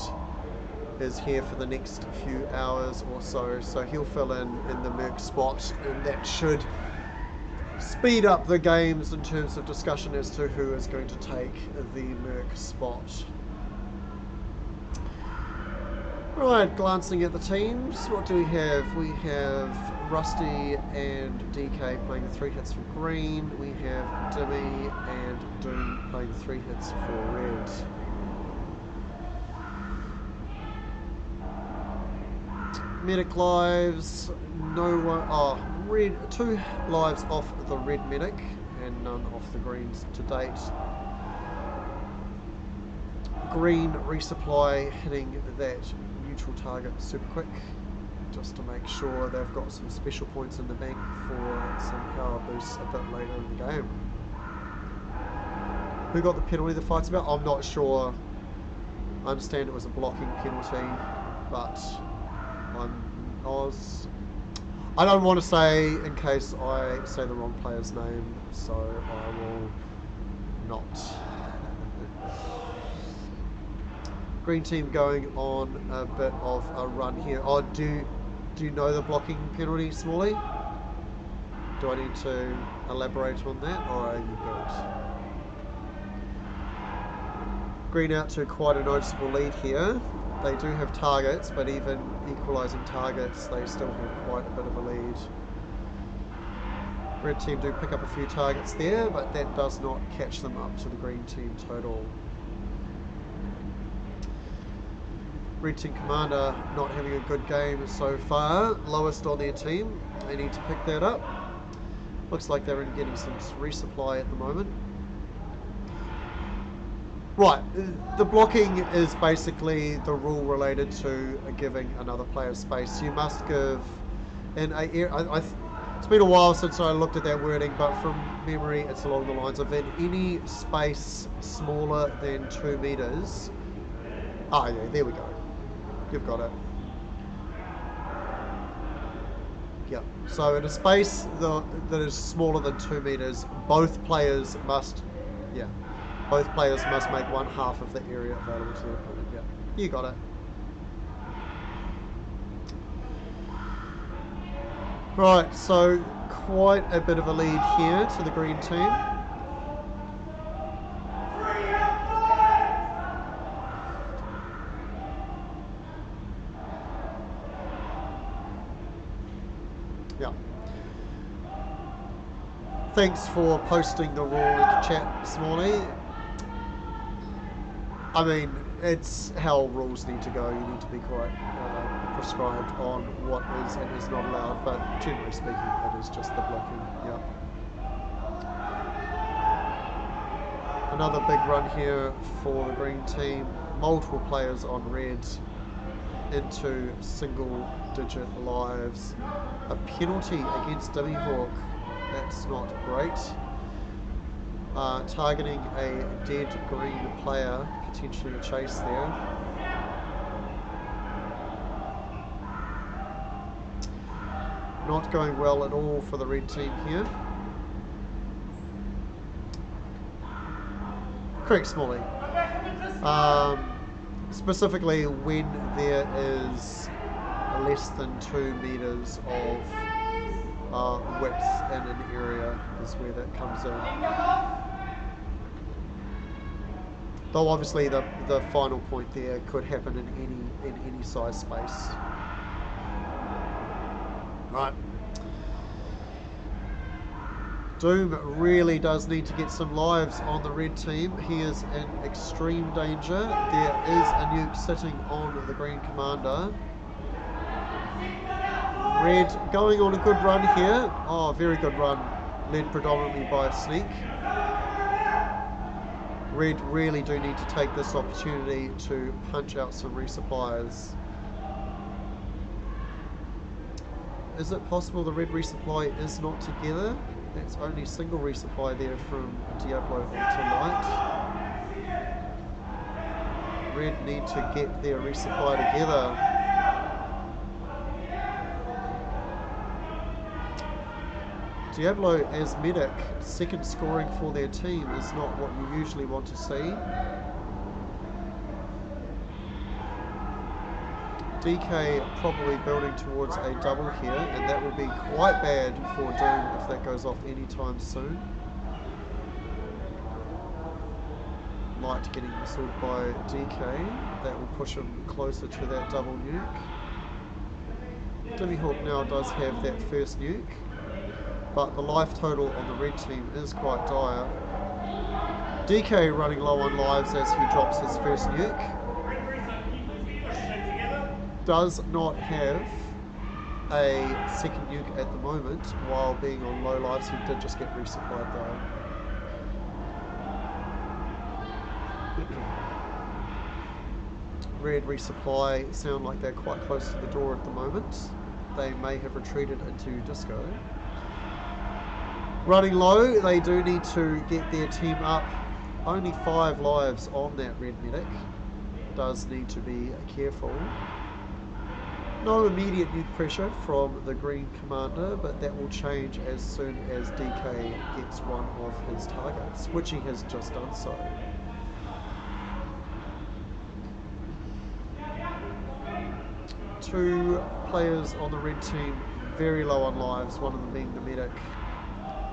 is here for the next few hours or so, so he'll fill in the Merc spot, and that should speed up the games in terms of discussion as to who is going to take the Merc spot. Right, glancing at the teams, what do we have? We have Rusty and DK playing the 3 hits for green. We have Dimmy and Doom playing the 3 hits for red. Medic lives, no one, red, 2 lives off the red medic and none off the greens to date. green resupply hitting that neutral target super quick, just to make sure they've got some special points in the bank for some power boosts a bit later in the game. Who got the penalty the fight's about? I'm not sure. I understand it was a blocking penalty, but I don't want to say in case I say the wrong player's name, so I will not. Green team going on a bit of a run here. Oh, do you know the blocking penalty, Smalley? Do I need to elaborate on that, or are you good? Green out to quite a noticeable lead here. They do have targets, but even equalising targets, they still have quite a bit of a lead. Red team do pick up a few targets there, but that does not catch them up to the green team total. Red team commander not having a good game so far, lowest on their team. They need to pick that up. Looks like they're getting some resupply at the moment. Right, the blocking is basically the rule related to giving another player space. You must give, in a, it's been a while since I looked at that wording, but from memory it's along the lines of in any space smaller than 2 meters. Ah, yeah, there we go. You've got it. Yep. So in a space that is smaller than 2 meters, both players must make 1/2 of the area available to their opponent. Yeah, you got it. Right, so quite a bit of a lead here to the green team. Yeah. Thanks for posting the rule into chat, Smalley. I mean, it's how rules need to go. You need to be quite prescribed on what is and is not allowed, but generally speaking, it is just the blocking. Yeah. Another big run here for the green team. Multiple players on red into single-digit lives. A penalty against Dimmyhawk. That's not great. Targeting a dead green player, potentially a chase there. Not going well at all for the red team here. Correct, Smalley. Specifically when there is less than 2 meters of width in an area is where that comes in. Though obviously the final point there could happen in any size space. Right. Doom really does need to get some lives on the red team. He is in extreme danger. There is a nuke sitting on the green commander. Red going on a good run here. Oh, very good run. Led predominantly by a sneak. Red really do need to take this opportunity to punch out some resuppliers. Is it possible the red resupply is not together? That's only single resupply there from Diablo onto Light. Red need to get their resupply together. Diablo as medic, second scoring for their team is not what you usually want to see. DK probably building towards a double here, and that will be quite bad for Doom if that goes off anytime soon. Light getting whistled by DK, that will push him closer to that double nuke. Dimmyhawk now does have that first nuke, but the life total on the red team is quite dire. DK running low on lives as he drops his first nuke. Does not have a second nuke at the moment while being on low lives. He did just get resupplied though. Red resupply sound like they're quite close to the door at the moment. They may have retreated into disco. Running low, they do need to get their team up. Only 5 lives on that red medic. Does need to be careful. No immediate nuke pressure from the green commander, but that will change as soon as DK gets one of his targets, which he has just done so. Two players on the red team very low on lives, one of them being the medic.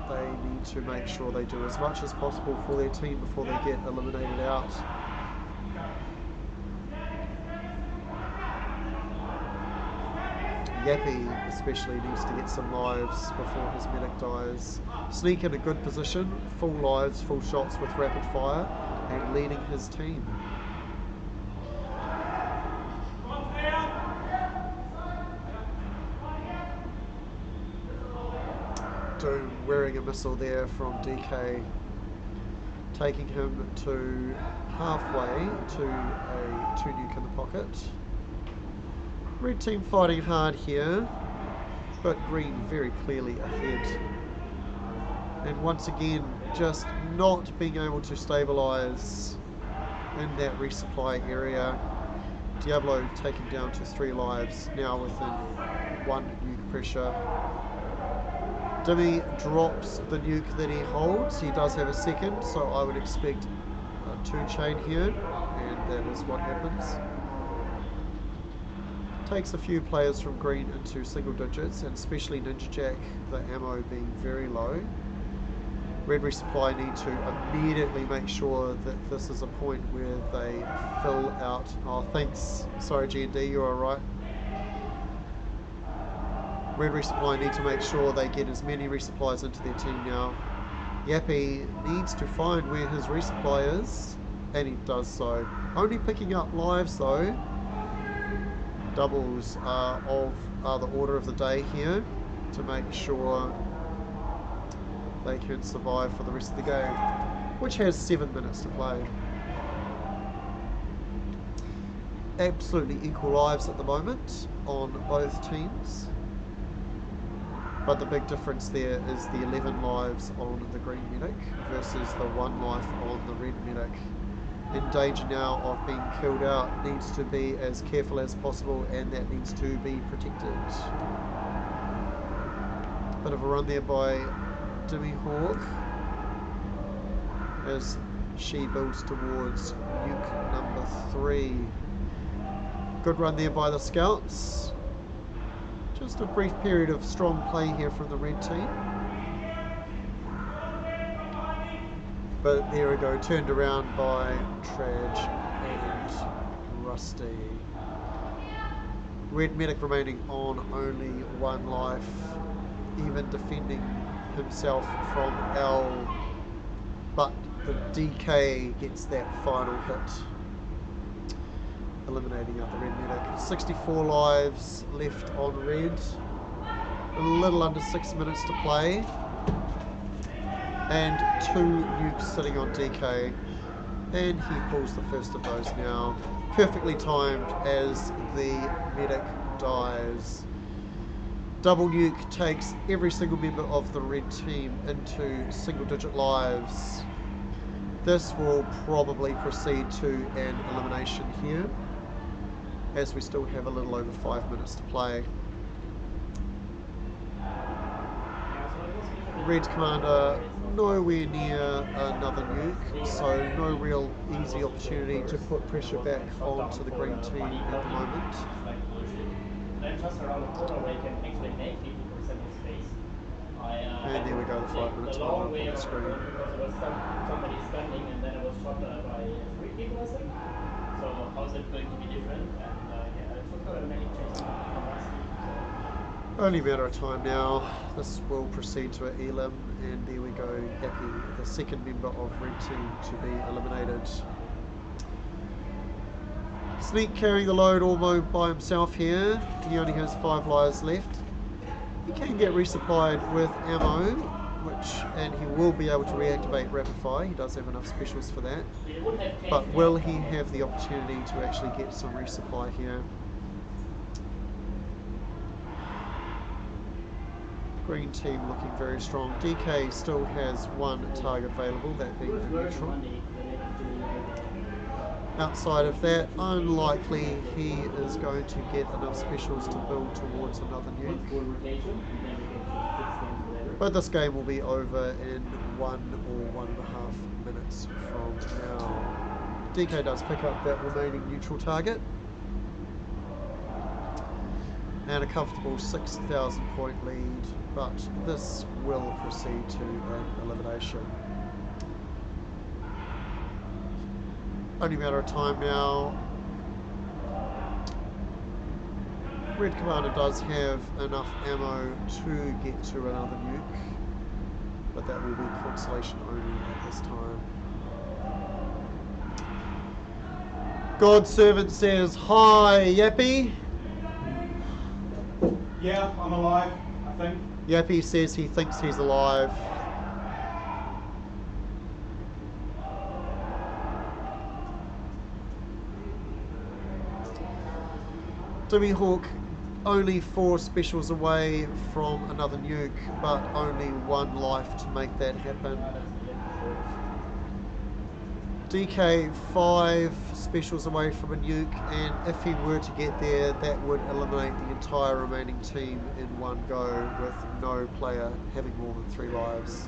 They need to make sure they do as much as possible for their team before they get eliminated out. Yappy especially needs to get some lives before his medic dies. Sneak in a good position, full lives, full shots with rapid fire, and leading his team. Doom wearing a missile there from DK, taking him to halfway to a 2 nuke in the pocket. Red team fighting hard here, but green very clearly ahead. And once again, just not being able to stabilize in that resupply area. Diablo taken down to 3 lives, now within 1 nuke pressure. Dimmy drops the nuke that he holds. He does have a second, so I would expect a 2 chain here, and that is what happens. Takes a few players from green into single digits, and especially Ninja Jack, the ammo being very low. Red resupply need to immediately make sure that this is a point where they fill out. Oh, thanks. Sorry, G&D, you're alright. Red resupply need to make sure they get as many resupplies into their team now. Yappy needs to find where his resupply is, and he does so. Only picking up lives though. Doubles are the order of the day here to make sure they can survive for the rest of the game, which has 7 minutes to play. Absolutely equal lives at the moment on both teams, but the big difference there is the 11 lives on the green medic versus the 1 life on the red medic. In danger now of being killed out, needs to be as careful as possible, and that needs to be protected. Bit of a run there by Dimmy Hawk as she builds towards nuke number 3. Good run there by the scouts. Just a brief period of strong play here from the red team. But there we go, turned around by Traj and Rusty. Red medic remaining on only 1 life, even defending himself from L, but the DK gets that final hit, eliminating out the red medic. 64 lives left on red, a little under 6 minutes to play. And 2 nukes sitting on DK, and he pulls the first of those now. Perfectly timed as the medic dies. Double nuke takes every single member of the red team into single digit lives. This will probably proceed to an elimination here, as we still have a little over 5 minutes to play. Red commander nowhere near another nuke, so no real easy opportunity to put pressure back onto the green team at the moment. And there we go, the 5 minutes mark up on the screen. Somebody standing, and then it was shot by 3 people, I think. So how's it going to be different? And yeah, it took many changes from last week. Only a matter of time now. This will proceed to an elim, and there we go, Yappy, the second member of red team to be eliminated. Sneak carrying the load almost by himself here. He only has 5 lives left. He can get resupplied with ammo, and he will be able to reactivate rapid fire. He does have enough specials for that. But will he have the opportunity to actually get some resupply here? Green team looking very strong. DK still has one target available, that being the neutral. Outside of that, unlikely he is going to get enough specials to build towards another nuke. But this game will be over in 1 or 1.5 minutes from now. DK does pick up that remaining neutral target. And a comfortable 6,000 point lead, but this will proceed to an elimination. Only a matter of time now. Red Commander does have enough ammo to get to another nuke, but that will be consolation only at this time. God Servant says, "Hi, Yappy." Yeah, I'm alive, I think. Yappy says he thinks he's alive. Jimmy Hawk only 4 specials away from another nuke, but only 1 life to make that happen. DK 5 specials away from a nuke, and if he were to get there, that would eliminate the entire remaining team in one go, with no player having more than 3 lives.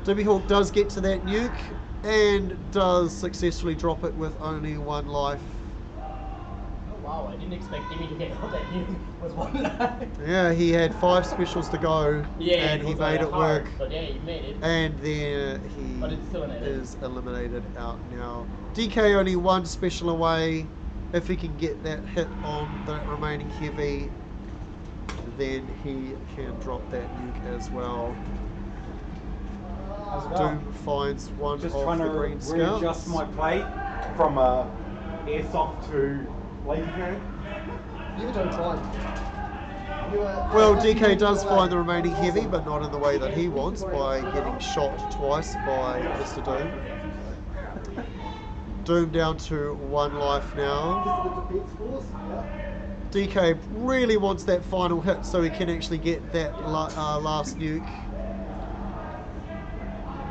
Jimmy Hawk does get to that nuke and does successfully drop it with only 1 life. Wow, I didn't expect Jimmy to get out that nuke with 1 life. Yeah, he had 5 specials to go, Yeah, and he was made it hard, work. But yeah, he made it. And then he But it's still is eliminated out now. DK only 1 special away. If he can get that hit on the remaining heavy, then he can drop that nuke as well. Doom finds one Just of trying the to green scouts. readjust my plate from airsoft to laser cannon. You don't try. Well, DK does find the remaining heavy, but not in the way that he wants, by getting shot twice by Mr. Doom. Doom down to 1 life now. DK really wants that final hit so he can actually get that last nuke.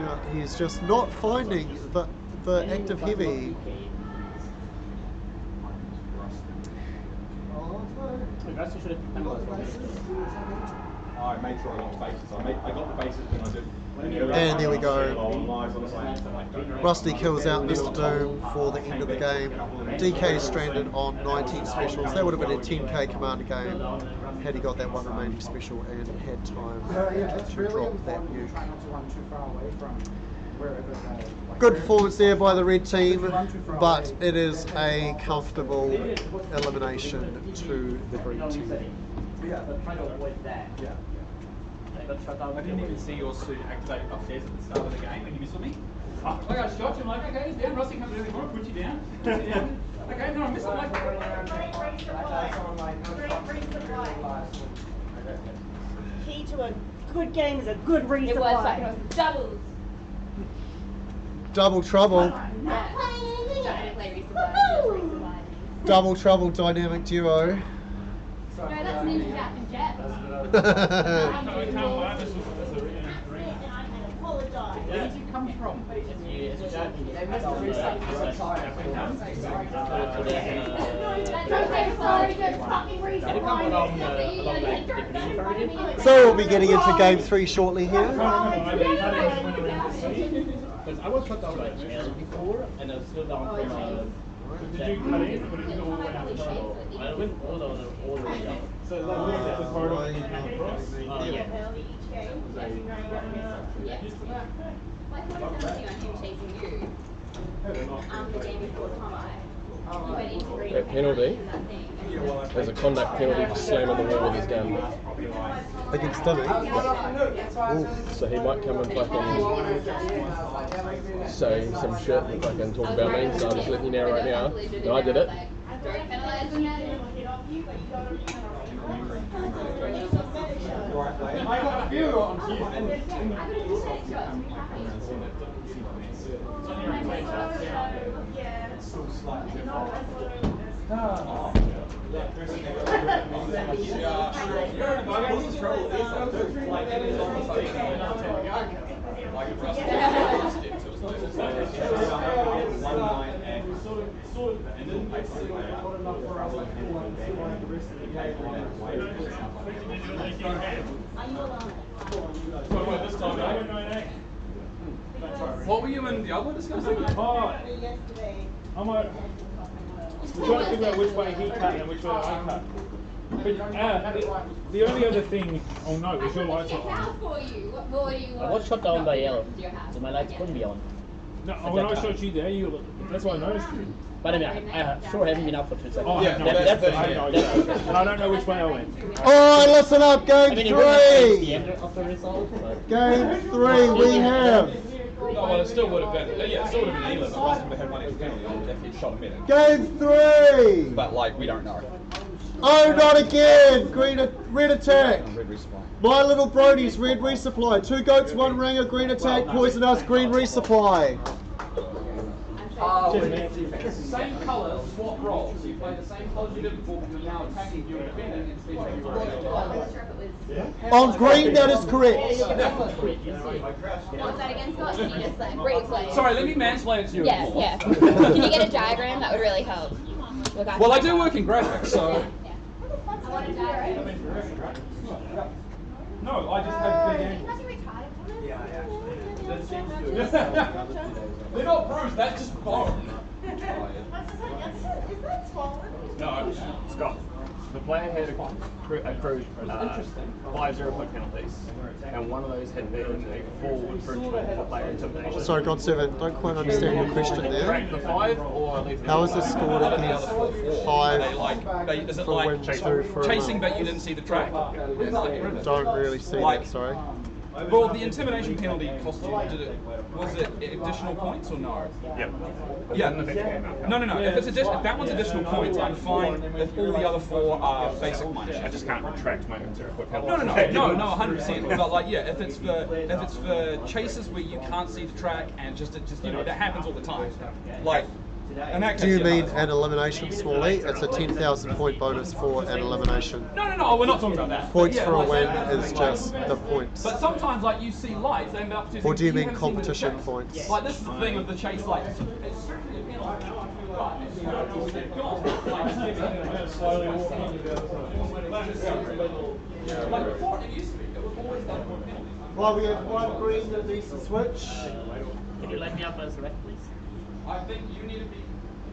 No, he's just not finding the active heavy. I made sure I got the bases. I got the bases when I did. And there we go. Rusty kills out Mr. Doom for the end of the game. DK stranded on 19 specials. That would have been a 10k commander game had he got that 1 remaining special and had time to drop that nuke. Good performance there by the red team, but it is a comfortable elimination to the green team. I didn't even see your suit activate upstairs at the start of the game when you missed me. I got shot, I'm like, okay, he's down. Rusty comes over the corner, puts you down. Puts you down. Okay, no, I missed him. Like, Key to a good game is a good resupply. It was like, it was doubles. Double trouble. Double trouble dynamic duo. No, that's Ninja Jack and Jet. Where did you come from? So we'll be getting into game 3 shortly here. Because I was shot down by L before, and I was still down from Did you cut in? Or did you go all the way down the tunnel? I went all the way down. So that was the corridor that you came across? Yeah. My thought was something on him chasing you. The game before Tomo. You went into green. That penalty is a conduct penalty for slamming the wall with his gun. Against Timmy? So he might come and fucking say some shit and fucking talk about me, so I'm just letting you know right now that I did it. I got a few on What were you and the other one discussing? Oh, I'm we're trying to figure out which way he cut and which way I cut. But the only other thing I'll note is your lights are on. I was shut down by yellow, so my lights couldn't be on. No, when I showed you there, that's why I noticed you. But I mean, I sure haven't been up for 2 seconds. Oh, yeah, no, that's and I don't know which way I went. Alright, listen up, game I mean, it wasn't the 3! end of the result, but... Game 3, we have No, well, it still would have been. Yeah, it still would have been England. But Rustin had one extra penalty. He definitely shot a minute. game 3! But like, we don't know. Oh, not again! Red attack! Red resupply. My little Brody's red resupply. 2 goats, 1 ringer, green attack, poison us, green resupply. Same colour, swap roles. So you play the same colours you did before, but you're now attacking your defendant instead of your On green, that is correct. What's that again, Scott? Can you just like re-explain? Sorry, let me mansplain it to you. Yeah, yeah. Can you get a diagram? That would really help. Look, Well, I do work in graphics, so. I want a diagram. No, I just have big angles. They're not bruised, that's just bone. Is that swollen? No, Scott. The player had accrued 5 0-point penalties, and one of those had been a full infringement for player intimidation. Sorry, God Servant, don't quite understand your question there. Rank the 5 or leave the How is this scored if he's 5 Is it for like win, 2 for a chasing run? but you didn't see the track? Don't really see that, sorry. Well, the intimidation penalty cost you, was it additional points or no? Yep. Yeah. No. If it's if that one's additional points, I'm fine if all the other 4 are basic minus. I just can't retract my 0-point penalty. No, 100%. But like, yeah, if it's for chases where you can't see the track and just you know that happens all the time. Like, in that case, Do you yeah, mean an elimination, Smalley? It's a 10,000 point bonus for an elimination. No, we're not talking about that. Points Yeah, for a like, win is just the points. But sometimes, like, you see lights, they end up to. Or do you mean haven't seen the competition chase. points? Like, this is the thing with the chase, like, it's strictly a penalty, but it's not, they've gone, like, before it used to be, it was always done for penalties. Right, we have 1 green that needs to switch. Can you let me up as red, please? I think you need to be.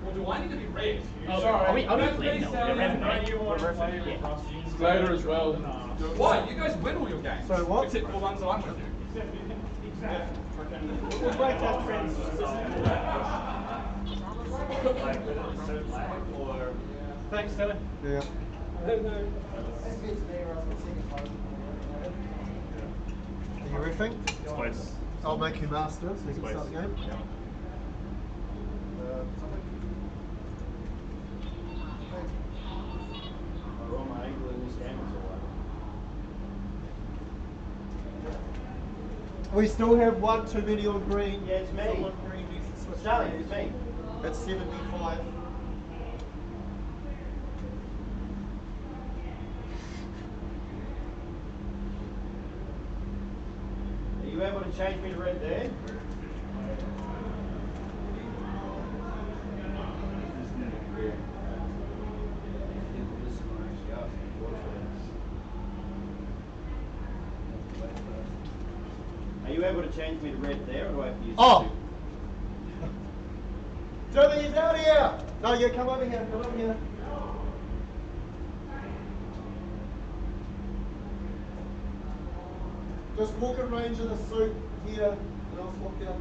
Well, do I need to be red? Oh, sorry. Are we playing? No, we're red, right? We're red, yeah. Later as well. Why? You guys win all your games. So what? Except for the ones that I'm with you. We'll break that trend. Thanks, Taylor. Yeah. Are you riffing? Please. I'll make you master so you can start the game. We still have 1 too many on green. Yeah, it's me. Someone green needs to switch. Charlie, it's me. It's 75. Are you able to change me to red there? Are you able to change me to red there, or do I have to use Oh! Jimmy, he's out here! No, you come over here, come over here. Just walk in range of the suit here, and I'll swap you.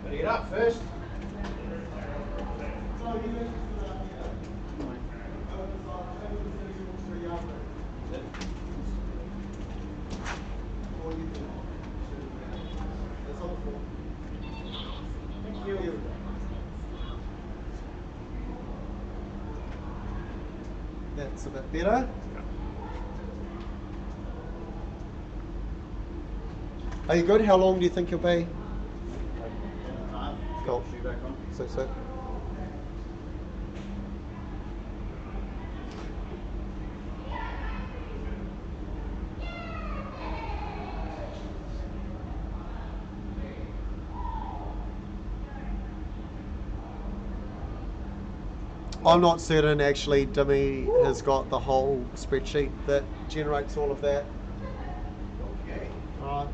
Better get up first. So you guys just sit out here. Or you can. That's all for. Thank you. That's a bit better. Are you good? How long do you think you'll be? Cool. So. I'm not certain actually. Dimmy has got the whole spreadsheet that generates all of that. Okay. Alright.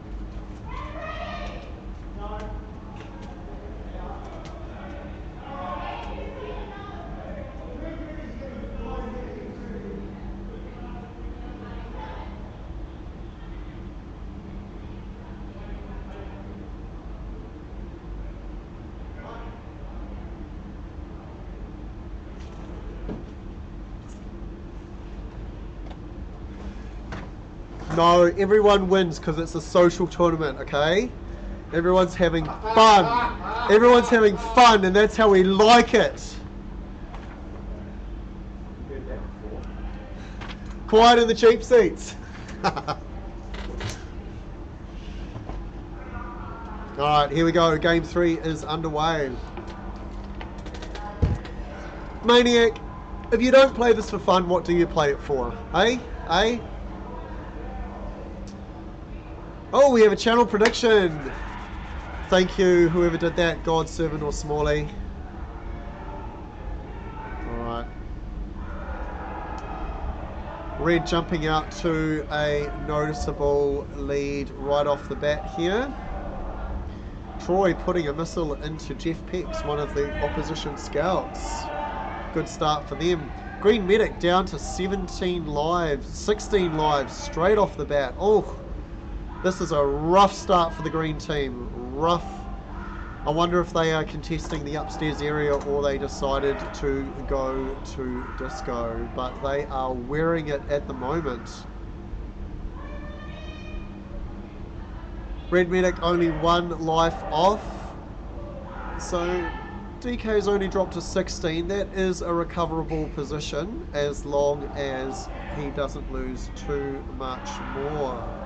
No, everyone wins because it's a social tournament, okay? Everyone's having fun. Everyone's having fun, and that's how we like it. Quiet in the cheap seats. Alright, here we go. Game 3 is underway. Maniac, if you don't play this for fun, what do you play it for? Eh? Eh? Oh, we have a channel prediction. Thank you, whoever did that, God's Servant or Smalley. Alright. Red jumping out to a noticeable lead right off the bat here. Troy putting a missile into Jeff Peck's, one of the opposition scouts. Good start for them. Green Medic down to 17 lives, 16 lives straight off the bat. Oh, this is a rough start for the green team. Rough. I wonder if they are contesting the upstairs area or they decided to go to disco, but they are wearing it at the moment. Red Medic only 1 life off, so DK's only dropped to 16. That is a recoverable position as long as he doesn't lose too much more.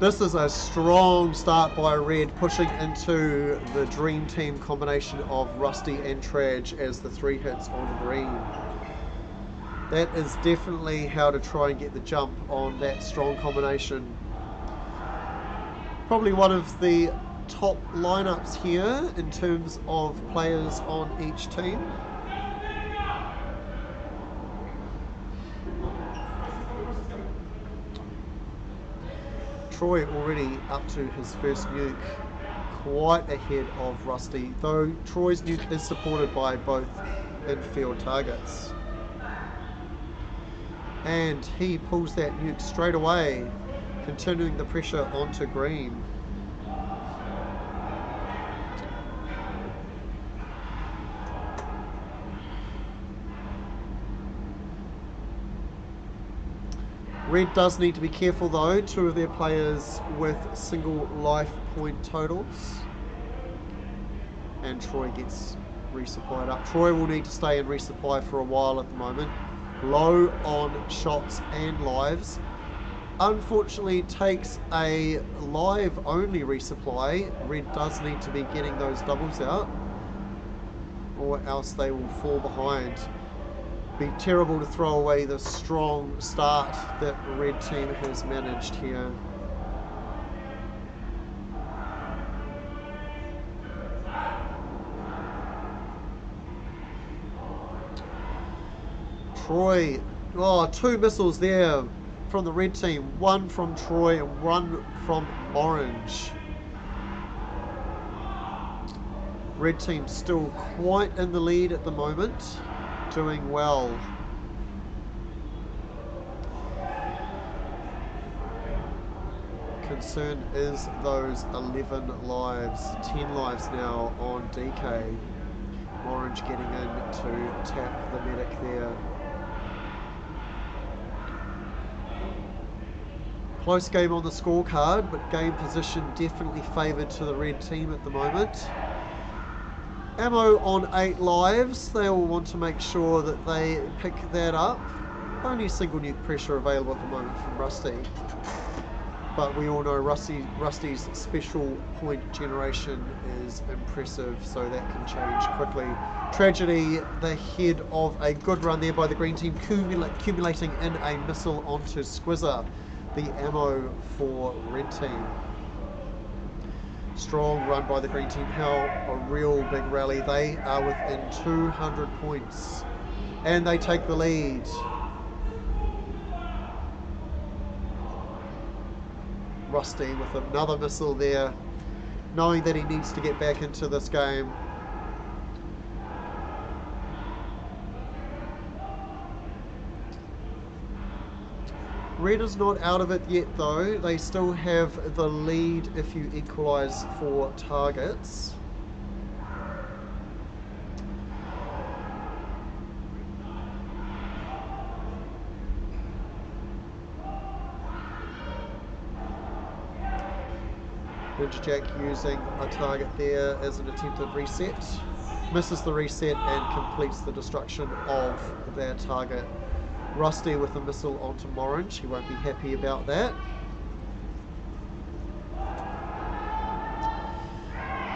This is a strong start by Red, pushing into the dream team combination of Rusty and Traj as the 3 hits on green. That is definitely how to try and get the jump on that strong combination. Probably one of the top lineups here in terms of players on each team. Troy already up to his first nuke, quite ahead of Rusty, though Troy's nuke is supported by both infield targets. And he pulls that nuke straight away, continuing the pressure onto green. Red does need to be careful though, 2 of their players with single life point totals. And Troy gets resupplied up. Troy will need to stay and resupply for a while at the moment. Low on shots and lives. Unfortunately takes a live only resupply. Red does need to be getting those doubles out, or else they will fall behind. Be terrible to throw away the strong start that the red team has managed here. Troy, oh, 2 missiles there from the red team, 1 from Troy and 1 from Orange. Red team still quite in the lead at the moment, doing well. Concern is those 11 lives, 10 lives now on DK. Orange getting in to tap the medic there. Close game on the scorecard, but game position definitely favoured to the red team at the moment. Ammo on 8 lives. They will want to make sure that they pick that up. Only single nuke pressure available at the moment from Rusty. But we all know Rusty's special point generation is impressive, so that can change quickly. Tragedy, the head of a good run there by the green team, accumulating in a missile onto Squizzer, the ammo for red team. Strong run by the green team. How a real big rally. They are within 200 points and they take the lead. Rusty with another missile there, knowing that he needs to get back into this game. Red is not out of it yet though. They still have the lead if you equalise for targets. Ninja Jack using a target there as an attempted reset. Misses the reset and completes the destruction of their target. Rusty with a missile onto Morange. He won't be happy about that.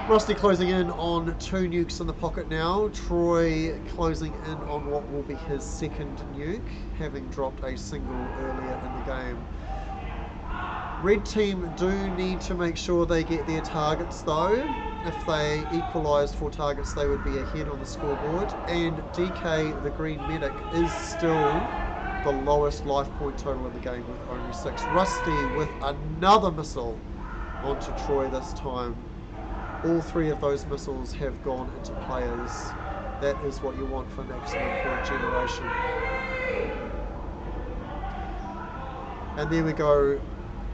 Rusty closing in on 2 nukes in the pocket now. Troy closing in on what will be his second nuke, having dropped a single earlier in the game. Red team do need to make sure they get their targets though. If they equalised for targets, they would be ahead on the scoreboard. And DK, the green medic, is still the lowest life point total in the game with only 6. Rusty with another missile onto Troy this time. All 3 of those missiles have gone into players. That is what you want for maximum point generation. And there we go.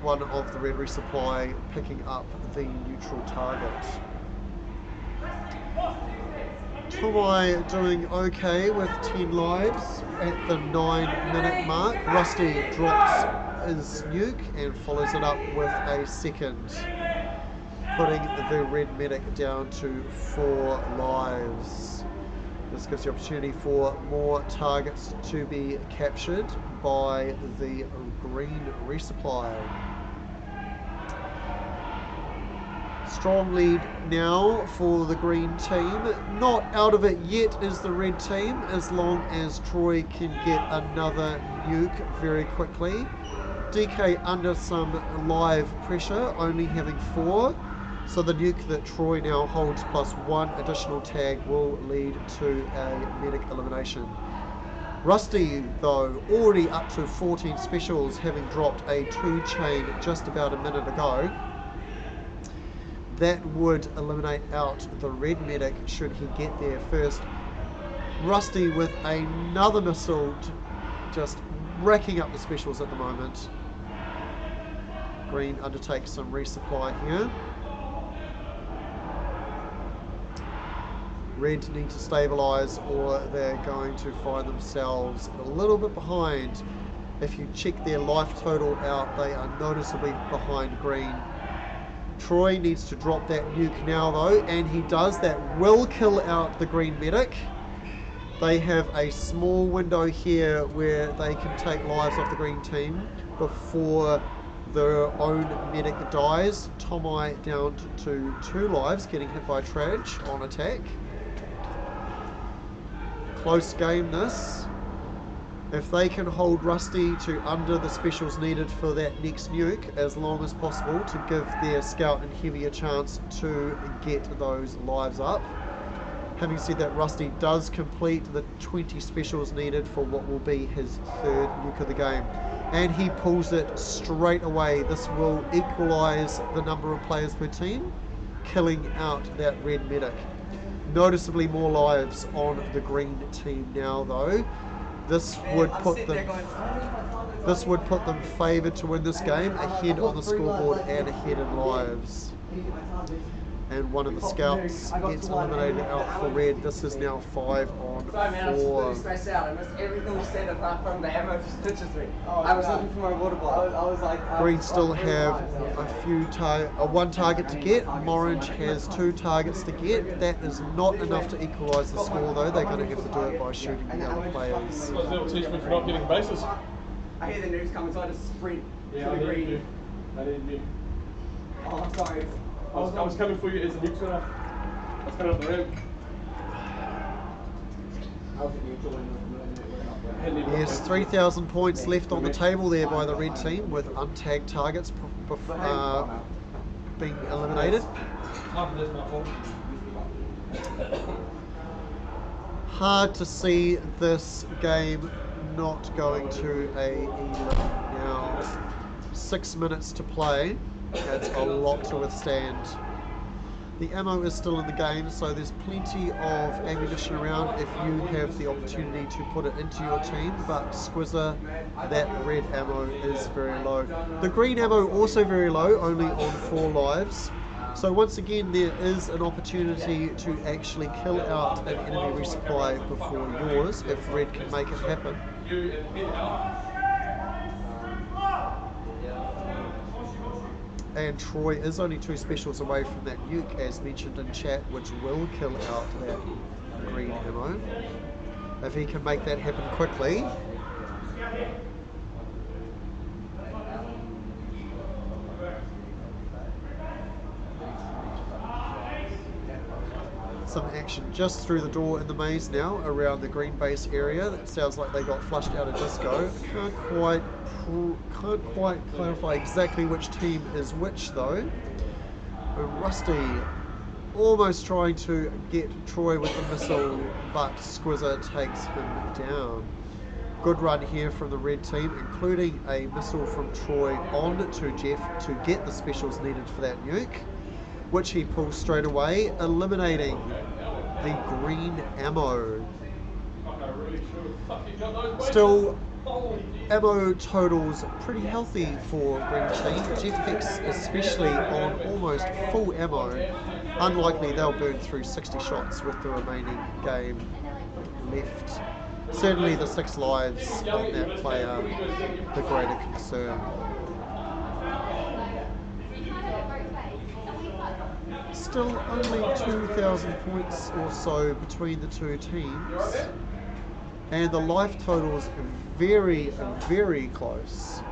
One of the red resupply picking up the neutral target. Tomai doing okay with 10 lives at the 9-minute mark. Rusty drops his nuke and follows it up with a second, putting the red medic down to 4 lives. This gives the opportunity for more targets to be captured by the green resupply. Strong lead now for the green team. Not out of it yet is the red team, as long as Troy can get another nuke very quickly. DK under some live pressure, only having 4. So the nuke that Troy now holds plus 1 additional tag will lead to a medic elimination. Rusty, though, already up to 14 specials, having dropped a 2-chain just about a minute ago. That would eliminate out the red medic should he get there first. Rusty with another missile, just racking up the specials at the moment. Green undertakes some resupply here. Red need to stabilise or they're going to find themselves a little bit behind. If you check their life total out, they are noticeably behind green. Troy needs to drop that nuke now though, and he does. That will kill out the green medic. They have a small window here where they can take lives off the green team before their own medic dies. Tomai down to 2 lives, getting hit by Traj on attack. Close game this. If they can hold Rusty to under the specials needed for that next nuke as long as possible to give their scout and heavy a chance to get those lives up. Having said that, Rusty does complete the 20 specials needed for what will be his 3rd nuke of the game. And he pulls it straight away. This will equalise the number of players per team, killing out that red medic. Noticeably more lives on the green team now though. This would put them favoured to win this game, ahead on the scoreboard and ahead in lives. and one of the scouts gets eliminated out for red. This is now 5 on Sorry man, I'm just really 4. stressed out. I missed everything you said apart from the ammo just touches me. I was looking for my water bottle. I was like... Green still have a few one target to get. Orange has 2 targets to get. That is not enough to equalise the score though. They're going to have to do it by shooting the other players. That'll teach me for not getting bases. I hear the news coming, so I just sprint to Yeah, the green. I didn't do. Oh, I'm sorry. I was coming for you as a neutral. I was coming up the ramp. Yes, 3,000 points left on the table there by the red team with untagged targets being eliminated. Hard to see this game not going to a even. Now, 6 minutes to play. That's a lot to withstand. The ammo is still in the game, so there's plenty of ammunition around if you have the opportunity to put it into your team, but Squizzer, that red ammo is very low. The green ammo also very low, only on 4 lives. So once again, there is an opportunity to actually kill out an enemy resupply before yours, if red can make it happen. And Troy is only 2 specials away from that nuke, as mentioned in chat, which will kill out that green ammo. If he can make that happen quickly. Some action just through the door in the maze now, around the green base area. That sounds like they got flushed out of disco. Can't quite clarify exactly which team is which though. Rusty almost trying to get Troy with the missile, but Squizzer takes him down. Good run here from the red team, including a missile from Troy on to Jeff to get the specials needed for that nuke, which he pulls straight away, eliminating the green ammo. Still, ammo totals pretty healthy for green team. Jeff Hicks especially on almost full ammo. Unlikely they'll burn through 60 shots with the remaining game left. Certainly the 6 lives on that player, the greater concern. Still only 2,000 points or so between the 2 teams, and the life totals very, very close.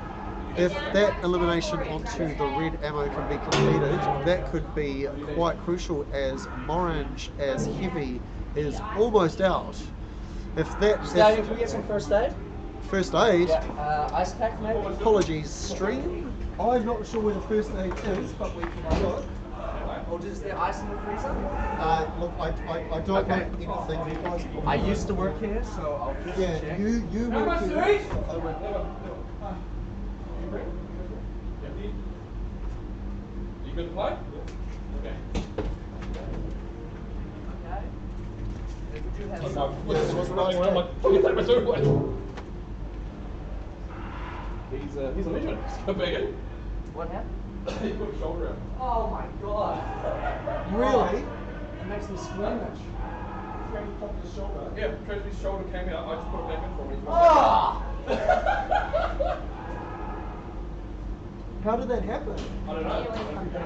If that elimination onto the red ammo can be completed, that could be quite crucial, as Morange as heavy is almost out. If that, Can we get some first aid? First aid? Yeah, ice pack maybe? Apologies, stream. I'm not sure where the first aid is, but we can look. Or is there ice in the freezer? Look, I don't know anything because I used to work here, so I'll just check. you work here. You good to play? Okay. He's a midget. He's big. What happened? He put his shoulder out. Oh my god. Really? It makes me squirmish. He popped his shoulder. Yeah, Treasury's shoulder came out. I just put it back in for him. Oh! How did that happen? I don't know.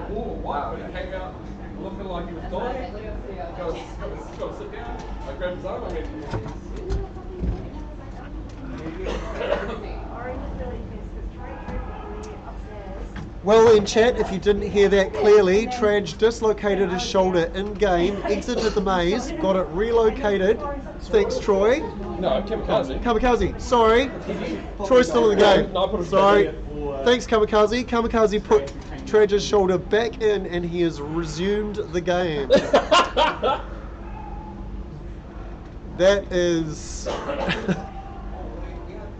He wore white, but he came out looking like he was dying. Got to sit down. I grabbed his arm. I went, Orange is really pissed because Troy tried to be upstairs. Well in chat, if you didn't hear that clearly, Traj dislocated his shoulder in-game, exited the maze, got it relocated. Thanks, Troy. no, Kamikaze. Kamikaze, sorry. Troy's still in the game. No, I put it Sorry. back in. Thanks, Kamikaze. Kamikaze put Traj's shoulder back in and he has resumed the game. That is...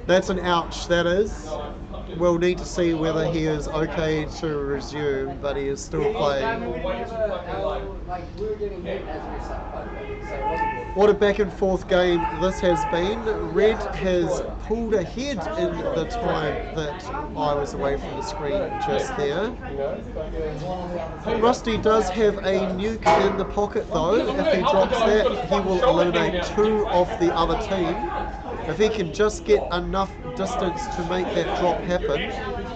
That's an ouch, that is. we'll need to see whether he is okay to resume, but he is still playing. What a back and forth game this has been. Red has pulled ahead in the time that I was away from the screen just there. Rusty does have a nuke in the pocket though. If he drops that, he will eliminate 2 of the other team. If he can just get enough distance to make that drop happen.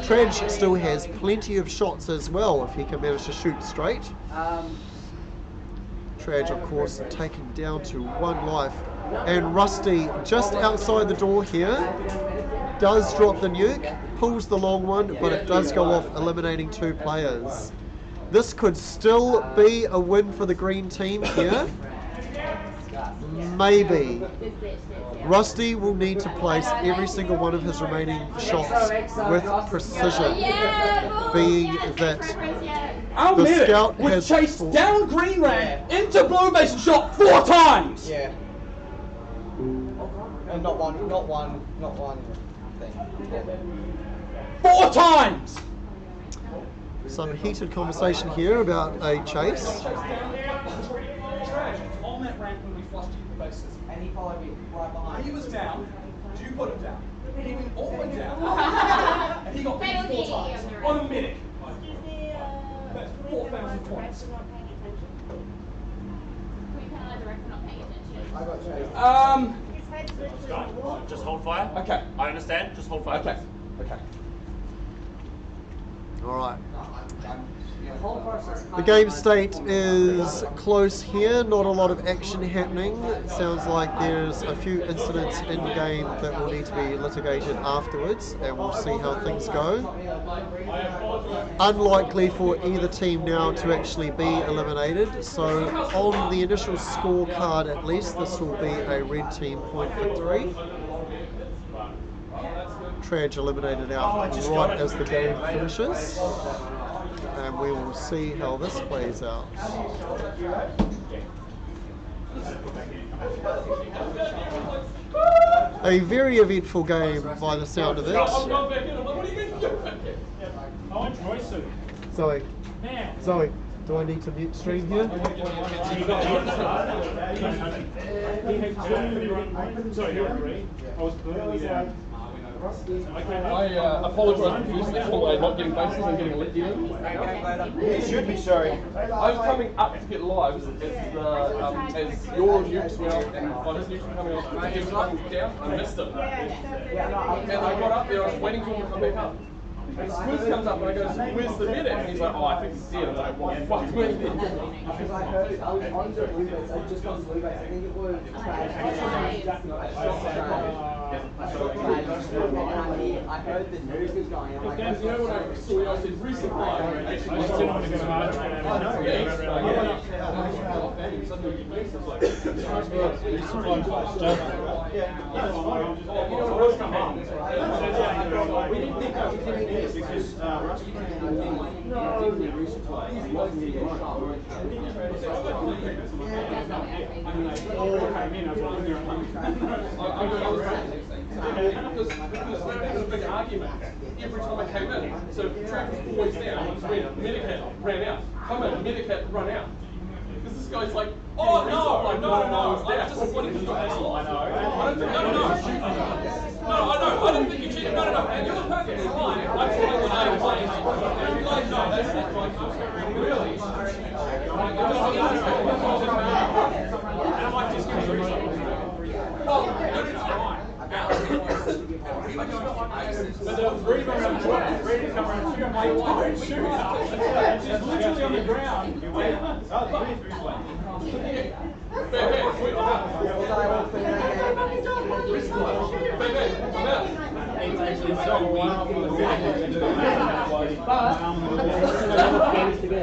Traj still has plenty of shots as well if he can manage to shoot straight. Traj, of course, taken down to 1 life. And Rusty, just outside the door here, does drop the nuke, pulls the long one, but it does go off, eliminating 2 players. This could still be a win for the green team here. Maybe. Rusty will need to place every single one of his remaining shots with precision, being that the scout has chased down green red into blue base and shot 4 times. Yeah. And not one thing. 4 times. Some heated conversation here about a chase. On that ramp when we flushed you the bases. And he followed me right behind. He was down. You put him down. He went all the way down. And he got beat 4 times. On a minute. That's 4,000 points. I got chased. Just hold fire. Okay. I understand. Just hold fire. Okay. Okay. All right. The game state is close here, not a lot of action happening. It sounds like there's a few incidents in the game that will need to be litigated afterwards, and we'll see how things go. Unlikely for either team now to actually be eliminated, so on the initial scorecard at least, this will be a red team point victory. Traj eliminated out right as the game finishes. And we will see how this plays out. A very eventful game by the sound of it. Zoe, Zoe, do I need to mute stream here? I apologise profusely for not getting bases and getting let in. You should be sorry. I was coming up to get live as your nukes went off and my nukes were coming off. I was coming down and missed them. And I got up there, I was waiting for him to come back up. And Squiz comes up and I go, where's the medic? And he's like, oh, I think he's dead. I'm like, what the fuck, where's the medic? Because I heard, I was on the blue base, I just got blue base, I think it was I heard the news was going on. You know what I saw? I said, resupply. I just didn't want to go because Rusty came in resupply. He wasn't even because there was a big argument every time I came in. So track was always down when Medicat ran out. Come in, Medicat run out. Because this guy's like, oh no, I just wanted to do it. I don't think you cheated. No, and you're perfectly fine. I'm just like, I'm playing. And you're like, no, that's not right. Really? And I'm like, just give me a reason. Well, no. But there was Brady around the corner. Brady come around, shoot him, like, why don't shoot him? She's literally on the ground.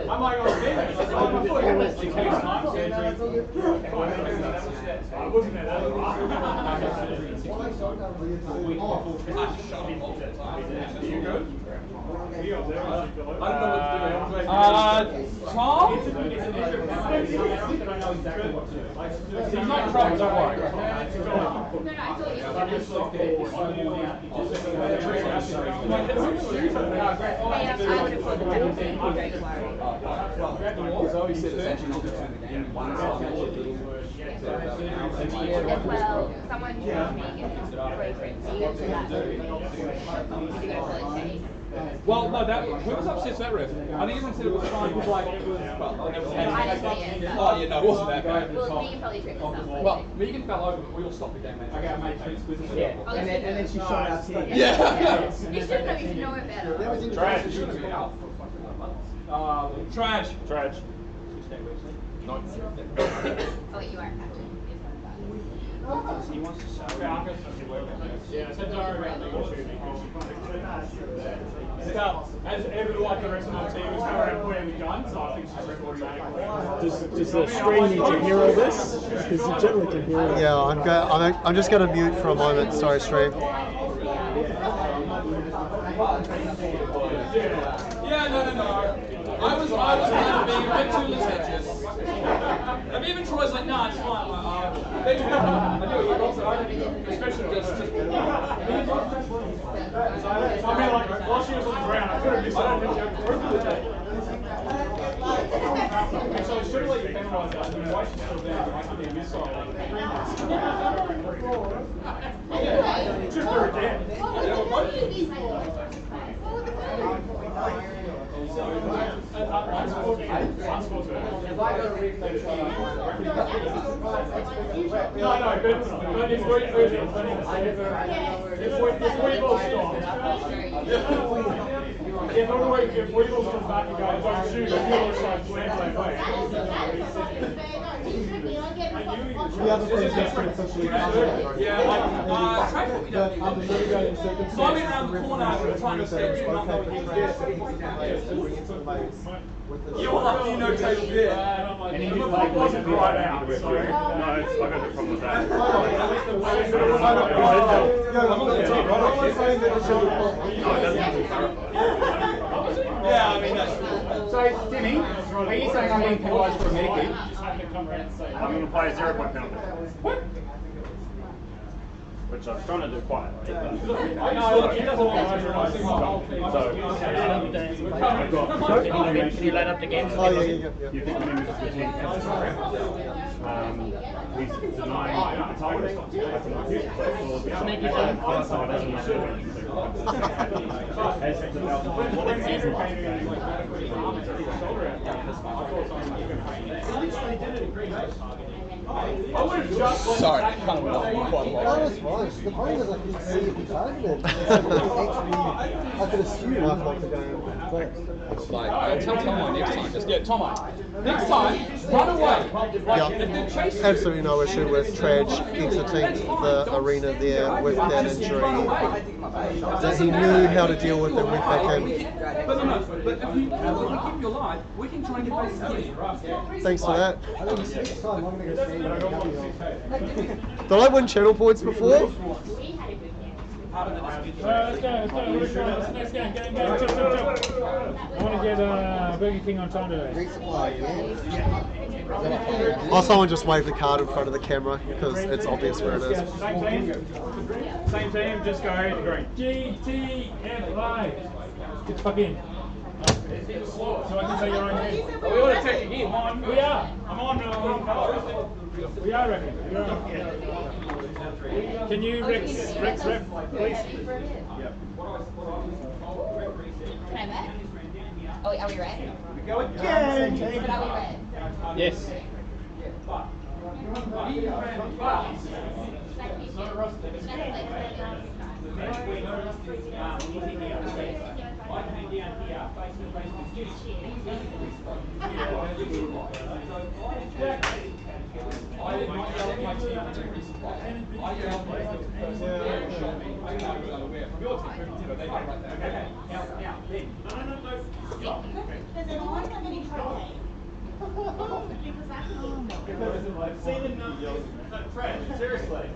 I'm like, oh, I wasn't there. You good? Tom? know exactly what to do. He's not in trouble, don't worry. No, I thought you Zoe said it's actually not between the game and one side. well, someone told me in his boyfriend, so you Well, no, who was upset that ref? I think everyone said it was fine. It was like, it was, well, I didn't see it. oh, yeah, no, it wasn't that bad. Well, Megan probably tripped herself. Well, Megan fell over, but we all stopped the game, man. Okay, I made two squeezes. Yeah, and then she shot out here. Yeah. You should know, you should know it better. Trash. Trash. Trash. Oh, wait, you are captain. He wants to show. Yeah, so don't worry about negotiating. As everyone, the rest of my team is going where we've gone, so I think she's automatically. Does the screen need to hear all this? Because the generally can hear it. Yeah, I'm just going to mute for a moment. Sorry, stream. Yeah, no. I was kind of being a bit too litigious. I mean, even Troy's like, nah, it's fine. I do it, especially just. I mean, like, while she was on the ground, I could have missed it. So it should have let you penalise that. I mean, why she's still there, I could be a missile. Just do it again. No, but it's very urgent. If Weeble stops, if Weeble comes back and goes, don't shoot, if you're like slams that way. The other thing that's been officially covered. Yeah, so I went around the corner trying to stay you not knowing you're lucky you know Taylor Beer. And he just like wasn't right out. No, I got no problem with that. Yeah, I mean that's true. So, Timmy, are you saying I'm being penalised for a medikit? I'm going to play a 0 point penalty. What? Which I was trying to do quietly. No, he doesn't want to I've got. Can you light up the game? Oh, yeah. You think my name is he's denying the target. That's an abuse. Make you fun. Sorry, kind of went off quite a lot. That was fine. The point is I couldn't see if he targeted. I could assume I'd like to go first. Like, tell Tomo next time. Just Yeah, Tomo. Next time, run away. Yeah, absolutely no issue with Traj exiting the arena there with that injury. That he knew how to deal with and went back in. But if you keep your life, we can try and get back to you. Thanks for that. I think it's next time I'm going to go stand in the Did I win channel points before? Let's go. Let's go. Get. I want to get Burger King on time today. Or someone just wave the card in front of the camera because it's obvious where it is. Same team, just go green. GTFI. Get fuck in. So I can say your own name. we want to take again. We are. I'm on. We are ready. Can you Rex rep, please? Can I bet? Oh, are we red? Go again. But are we red? Yes. Does anyone have any cocaine? Because I can Seriously.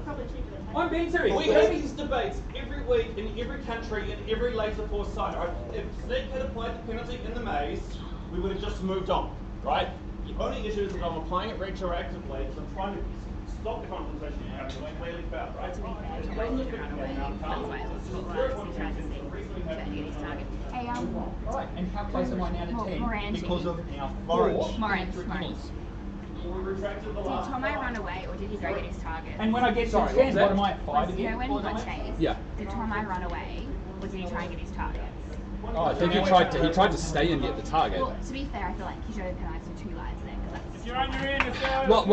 I'm being serious. We have these debates every week in every country, in every Laserforce site. Right? If Snake had applied the penalty in the maze, we would have just moved on, right? The only issue is that I'm applying it retroactively, so I'm trying to stop the confrontation from happening when clearly found, right? To be fair, Thomas didn't run away. That's why it was spotlights. He tried to see his target. Hey, Alright, and how close am I now to 10? Moranti. Because of our Moranti. Did Tomo run away or did he go get his target? And when I get to 10, what am I at 5 You again? know when he got chased? Yeah. Did Tomo run away or did he try and get his target? Oh, I think he tried to stay and get the target. Well, to be fair, I feel like he should have penalised for 2 lives there. If you're on your end, it's Well,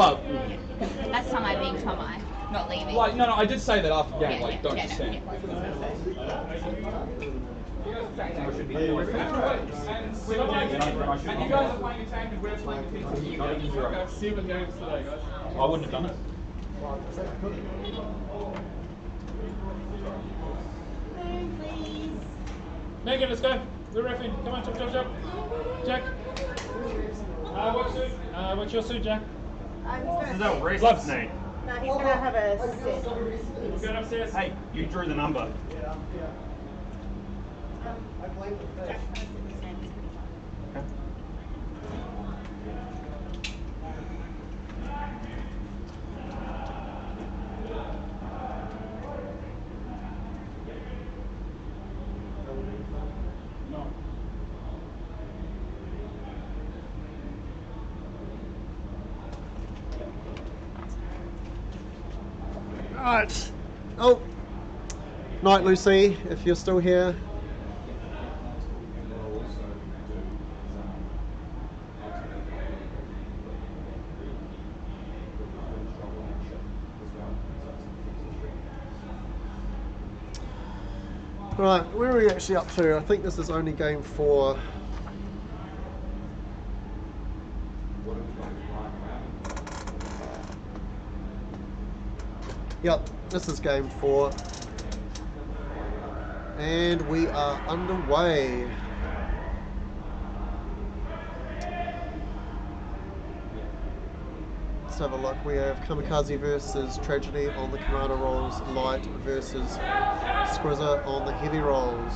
That's Tomo being Tomo, not leaving. like, no, I did say that after the game, like, don't yeah, just no, stand. And you guys are playing a tank and we're playing a pinch. 7 games today, guys. I wouldn't have done it. Please. Megan, let's go. We're reffing. Come on, chop. Jack. What's your suit, Jack? This is our race Gloves. name. No, he's going to have a sit. We're going upstairs. Hey, you drew the number. I blame the fish. No. Right. Oh. Night, Lucy, if you're still here. Right, where are we actually up to? I think this is only game 4. Yep, this is game 4. And we are underway. Let's have a look. We have Kamikaze versus Tragedy on the Commander rolls, Light versus Squizzer on the heavy rolls.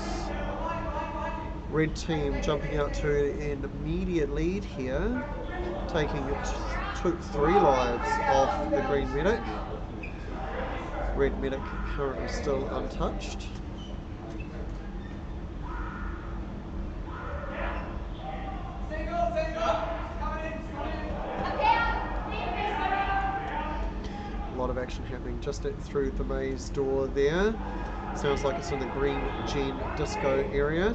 Red team jumping out to an immediate lead here, taking 3 lives off the green medic. Red medic currently still untouched. A lot of action happening just through the maze door there. Sounds like it's in the green gen disco area.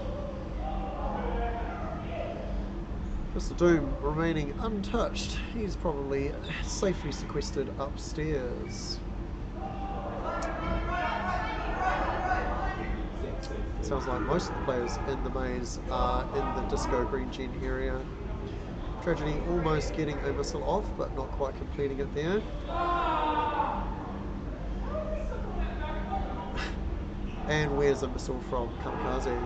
Mr. Doom remaining untouched. He's probably safely sequestered upstairs. Sounds like most of the players in the maze are in the disco green gen area. Tragedy almost getting a missile off, but not quite completing it there. And where's a missile from Kamikaze?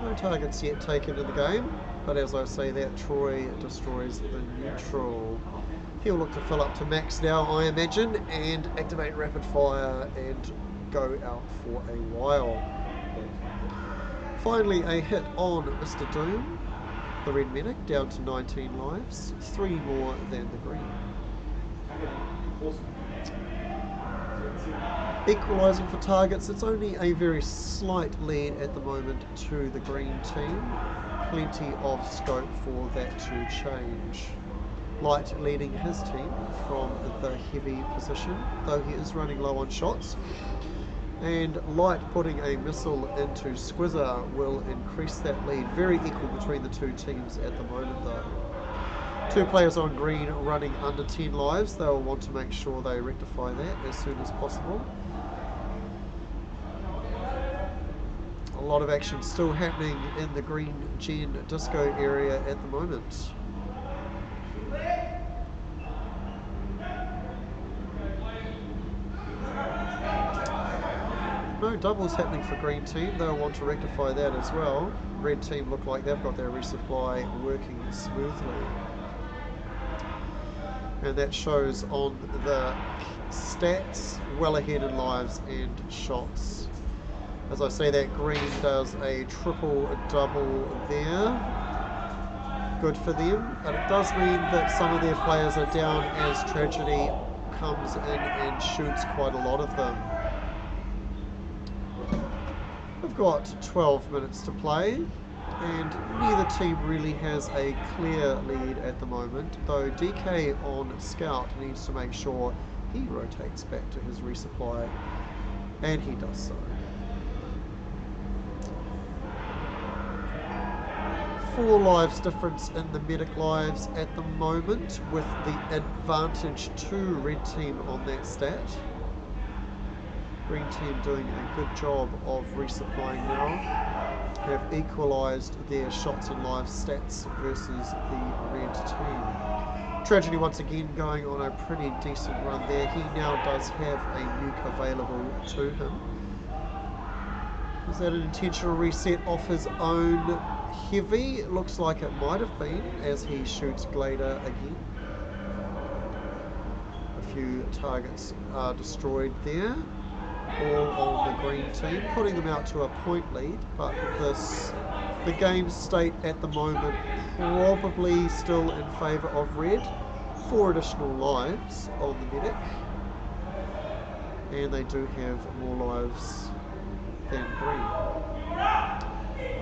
No targets yet taken in the game, but as I say that, Troy destroys the neutral. He'll look to fill up to max now, I imagine, and activate rapid fire and go out for a while. Finally, a hit on Mr. Doom, the red medic, down to 19 lives, 3 more than the green. Equalising for targets, it's only a very slight lead at the moment to the green team. Plenty of scope for that to change. Light leading his team from the heavy position, though he is running low on shots. And Light putting a missile into Squizzer will increase that lead. Very equal between the 2 teams at the moment though. 2 players on green running under 10 lives. They'll want to make sure they rectify that as soon as possible. A lot of action still happening in the green gen disco area at the moment. No doubles happening for green team. They'll want to rectify that as well. Red team look like they've got their resupply working smoothly. And that shows on the stats, well ahead in lives and shots. As I say that, green does a triple double there. good for them, but it does mean that some of their players are down as Tragedy comes in and shoots quite a lot of them. We've got 12 minutes to play, and neither team really has a clear lead at the moment, though DK on Scout needs to make sure he rotates back to his resupply, and he does so. 4 lives difference in the medic lives at the moment, with the advantage to red team on that stat. Green team doing a good job of resupplying now, have equalised their shots and lives stats versus the red team. Tragedy once again going on a pretty decent run there. He now does have a nuke available to him. Is that an intentional reset off his own heavy? It looks like it might have been, as he shoots Glader again. A few targets are destroyed there, all on the green team, putting them out to a point lead, but the game state at the moment probably still in favour of red. 4 additional lives on the medic, and they do have more lives than green.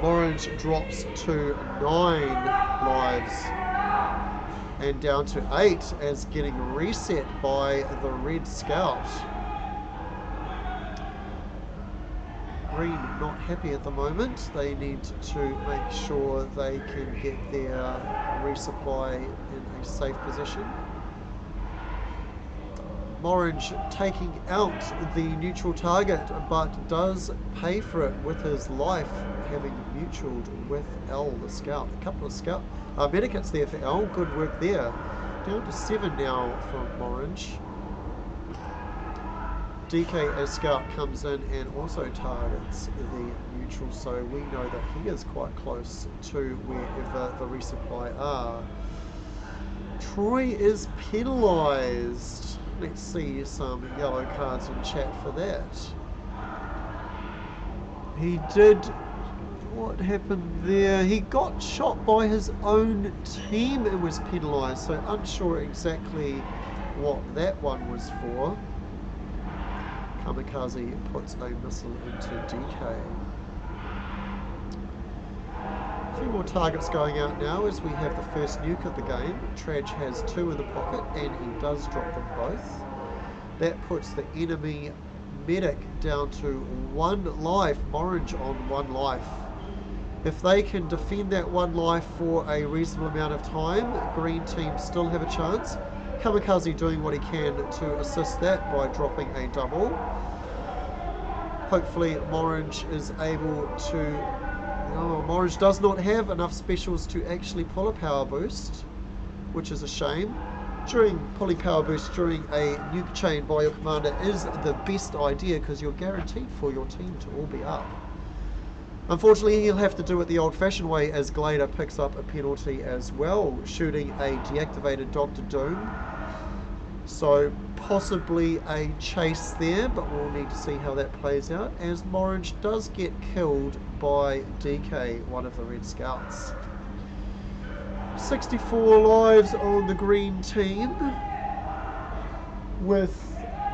Orange drops to 9 lives and down to 8 as getting reset by the red scout. Green not happy at the moment. They need to make sure they can get their resupply in a safe position. Orange taking out the neutral target, but does pay for it with his life, having mutualed with L, the scout. A couple of scout medikits there for L. Good work there. Down to 7 now from Orange. DK as scout comes in and also targets the neutral, so we know that he is quite close to wherever the resupply are. Troy is penalised. Let's see some yellow cards in chat for that. He did... What happened there? He got shot by his own team and was penalised, so unsure exactly what that one was for. Kamikaze puts a missile into DK. A few more targets going out now as we have the first nuke of the game. Traj has 2 in the pocket and he does drop them both. That puts the enemy medic down to 1 life. Orange on 1 life. If they can defend that 1 life for a reasonable amount of time, green team still have a chance. Kamikaze doing what he can to assist that by dropping a double. Hopefully Orange is able to... Orange does not have enough specials to actually pull a power boost, which is a shame. Pulling power boost during a nuke chain by your commander is the best idea, because you're guaranteed for your team to all be up. Unfortunately, he'll have to do it the old-fashioned way, as Glader picks up a penalty as well, shooting a deactivated Dr. Doom. So possibly a chase there, but we'll need to see how that plays out, as Orange does get killed by DK, one of the red scouts. 64 lives on the green team, with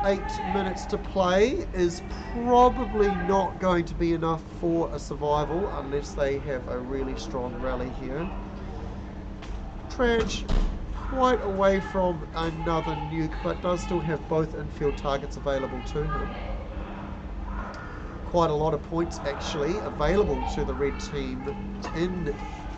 8 minutes to play, is probably not going to be enough for a survival unless they have a really strong rally here. Traj quite away from another nuke, but does still have both infield targets available to him. Quite a lot of points actually available to the red team in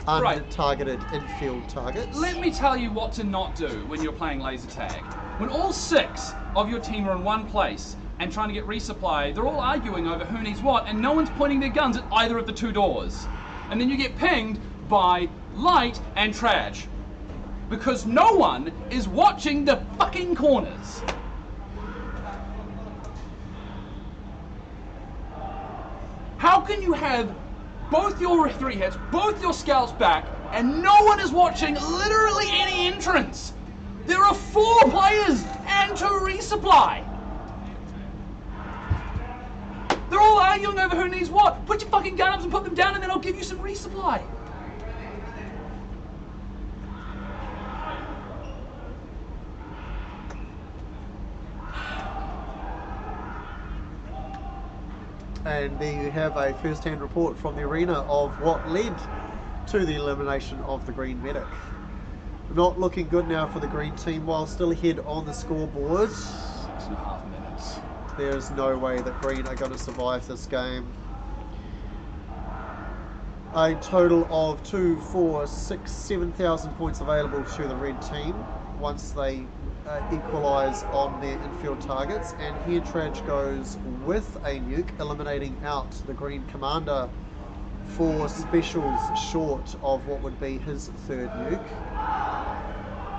untargeted infield targets. Let me tell you what to not do when you're playing laser tag. When all 6 of your team are in one place and trying to get resupply, they're all arguing over who needs what, and no one's pointing their guns at either of the 2 doors. And then you get pinged by Light and Traj, because no one is watching the fucking corners. How can you have both your 3 hits, both your scouts back, and no one is watching literally any entrance? There are 4 players and 2 resupply. They're all arguing over who needs what. Put your fucking gun ups and put them down, and then I'll give you some resupply. And there you have a first-hand report from the arena of what led to the elimination of the green medic. Not looking good now for the green team, while still ahead on the scoreboard. 6.5 minutes. There's no way that green are going to survive this game. A total of 2, 4, 6, 7,000 points available to the red team once they equalise on their infield targets, and here Traj goes with a nuke, eliminating out the green commander for specials short of what would be his third nuke.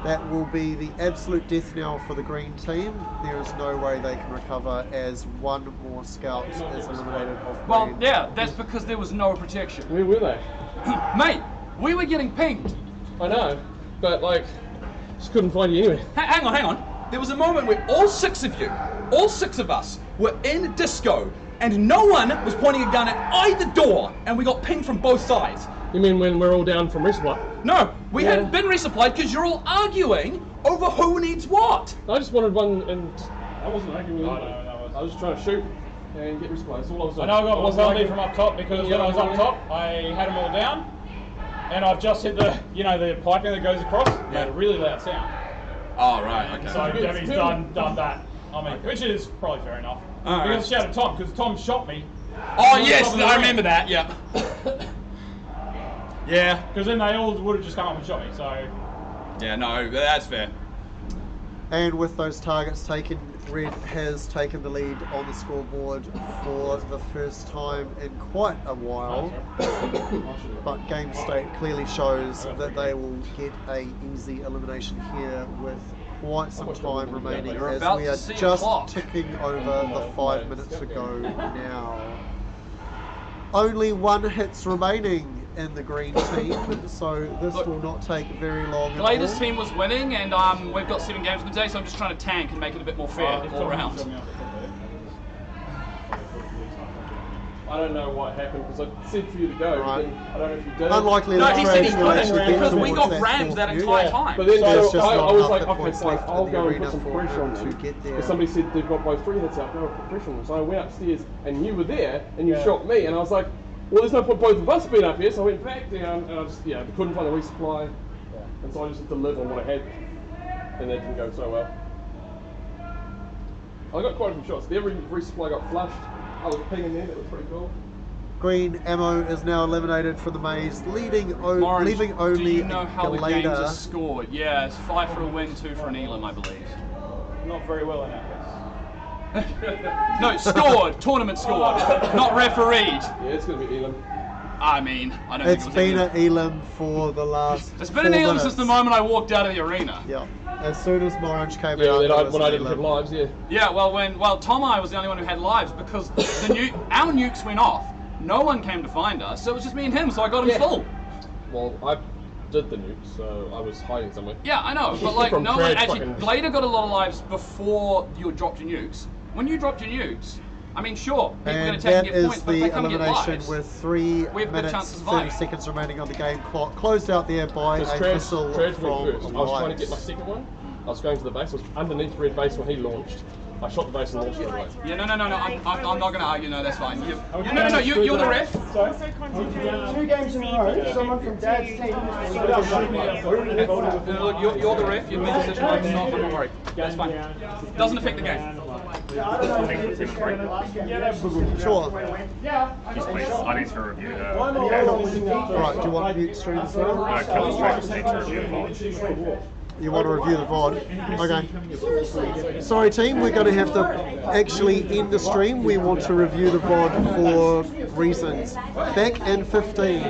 That will be the absolute death knell for the green team. There is no way they can recover as one more scout is eliminated off green. Well, yeah, that's because there was no protection. Where were they? Mate, we were getting pinged. I know, but like, just couldn't find you anywhere. Hang on. There was a moment where all 6 of you, all 6 of us, were in disco, and no one was pointing a gun at either door, and we got pinged from both sides. You mean when we're all down from resupply? No, we hadn't been resupplied because you're all arguing over who needs what. I just wanted one, and I wasn't arguing with anybody. I was just trying to shoot and get resupply. That's all I was doing. I know I got one penalty from up top because when I was up top, I had them all down, and I've just hit the, the piping that goes across, made a really loud sound. Oh, right, okay. So Debbie's done that. I mean, which is probably fair enough. Because I shouted Tom, because Tom shot me. Oh, yes, I remember that, yeah. Yeah. Because then they all would have just come up and shot me, so... Yeah, no, that's fair. And with those targets taken, red has taken the lead on the scoreboard for the first time in quite a while. But game state clearly shows that they will get a easy elimination here with quite some time remaining, as we are just ticking over the 5 minutes to go now. Only 1 hit's remaining in the green team, so this will not take very long at all. Glader's team was winning, and we've got 7 games in the day, so I'm just trying to tank and make it a bit more fair all around. I don't know what happened, because I said for you to go, but then I don't know if you did. Unlikely no, he said he couldn't, because we got rammed that entire time. But then so I was like, okay, fine, I'll go and put some pressure on them. to get there. Because somebody said they've got both 3 hits out, go put pressure on them. So I went upstairs, and you were there, and you shot me, and I was like, well, there's no point both of us being up here, so I went back down, and I just, couldn't find a resupply, and so I just had to live on what I had, and that didn't go so well. I got quite a few shots. Every resupply got flushed. I was pinging there, that was pretty cool. Green ammo is now eliminated from the maze, leaving only do you know how the games are Glader. scored? Yeah, it's 5 for a win, 2 for an elim, I believe. Not very well in that case. No, scored, tournament scored, not refereed. Yeah, it's going to be elim. I mean, I don't It's think it was been an elim for the last It's been an 4 elim minutes. since the moment I walked out of the arena. Yeah, as soon as Morange came Yeah, out, then when I didn't have lives, Yeah, well, Tom and I was the only one who had lives because our nukes went off. No one came to find us, so it was just me and him, so I got him full. Well, I did the nuke, so I was hiding somewhere. Yeah, I know, but like, no one actually... Glader got a lot of lives before you dropped your nukes. When you dropped your nukes, I mean, sure, people are going to take and get points, but if they come and get lives, with 3 minutes 30 seconds remaining on the game clock, closed out there by a whistle from first. I was trying to get my second one. I was going to the base. I was underneath red base when he launched. I shot the base and launched it away. Yeah, no, I'm not going to argue. No, that's fine. You're the ref. 2 games in a row, someone from Dad's team. Look, you're the ref. You've made the decision. Don't worry. That's fine. Doesn't affect the game. Sure. Just please, I need to review the Alright, do you want mute stream as well? Kelly's track just need to review the VOD. You want to review the VOD? Okay. Sorry team, we're going to have to actually end the stream. We want to review the VOD for reasons. Back in 15.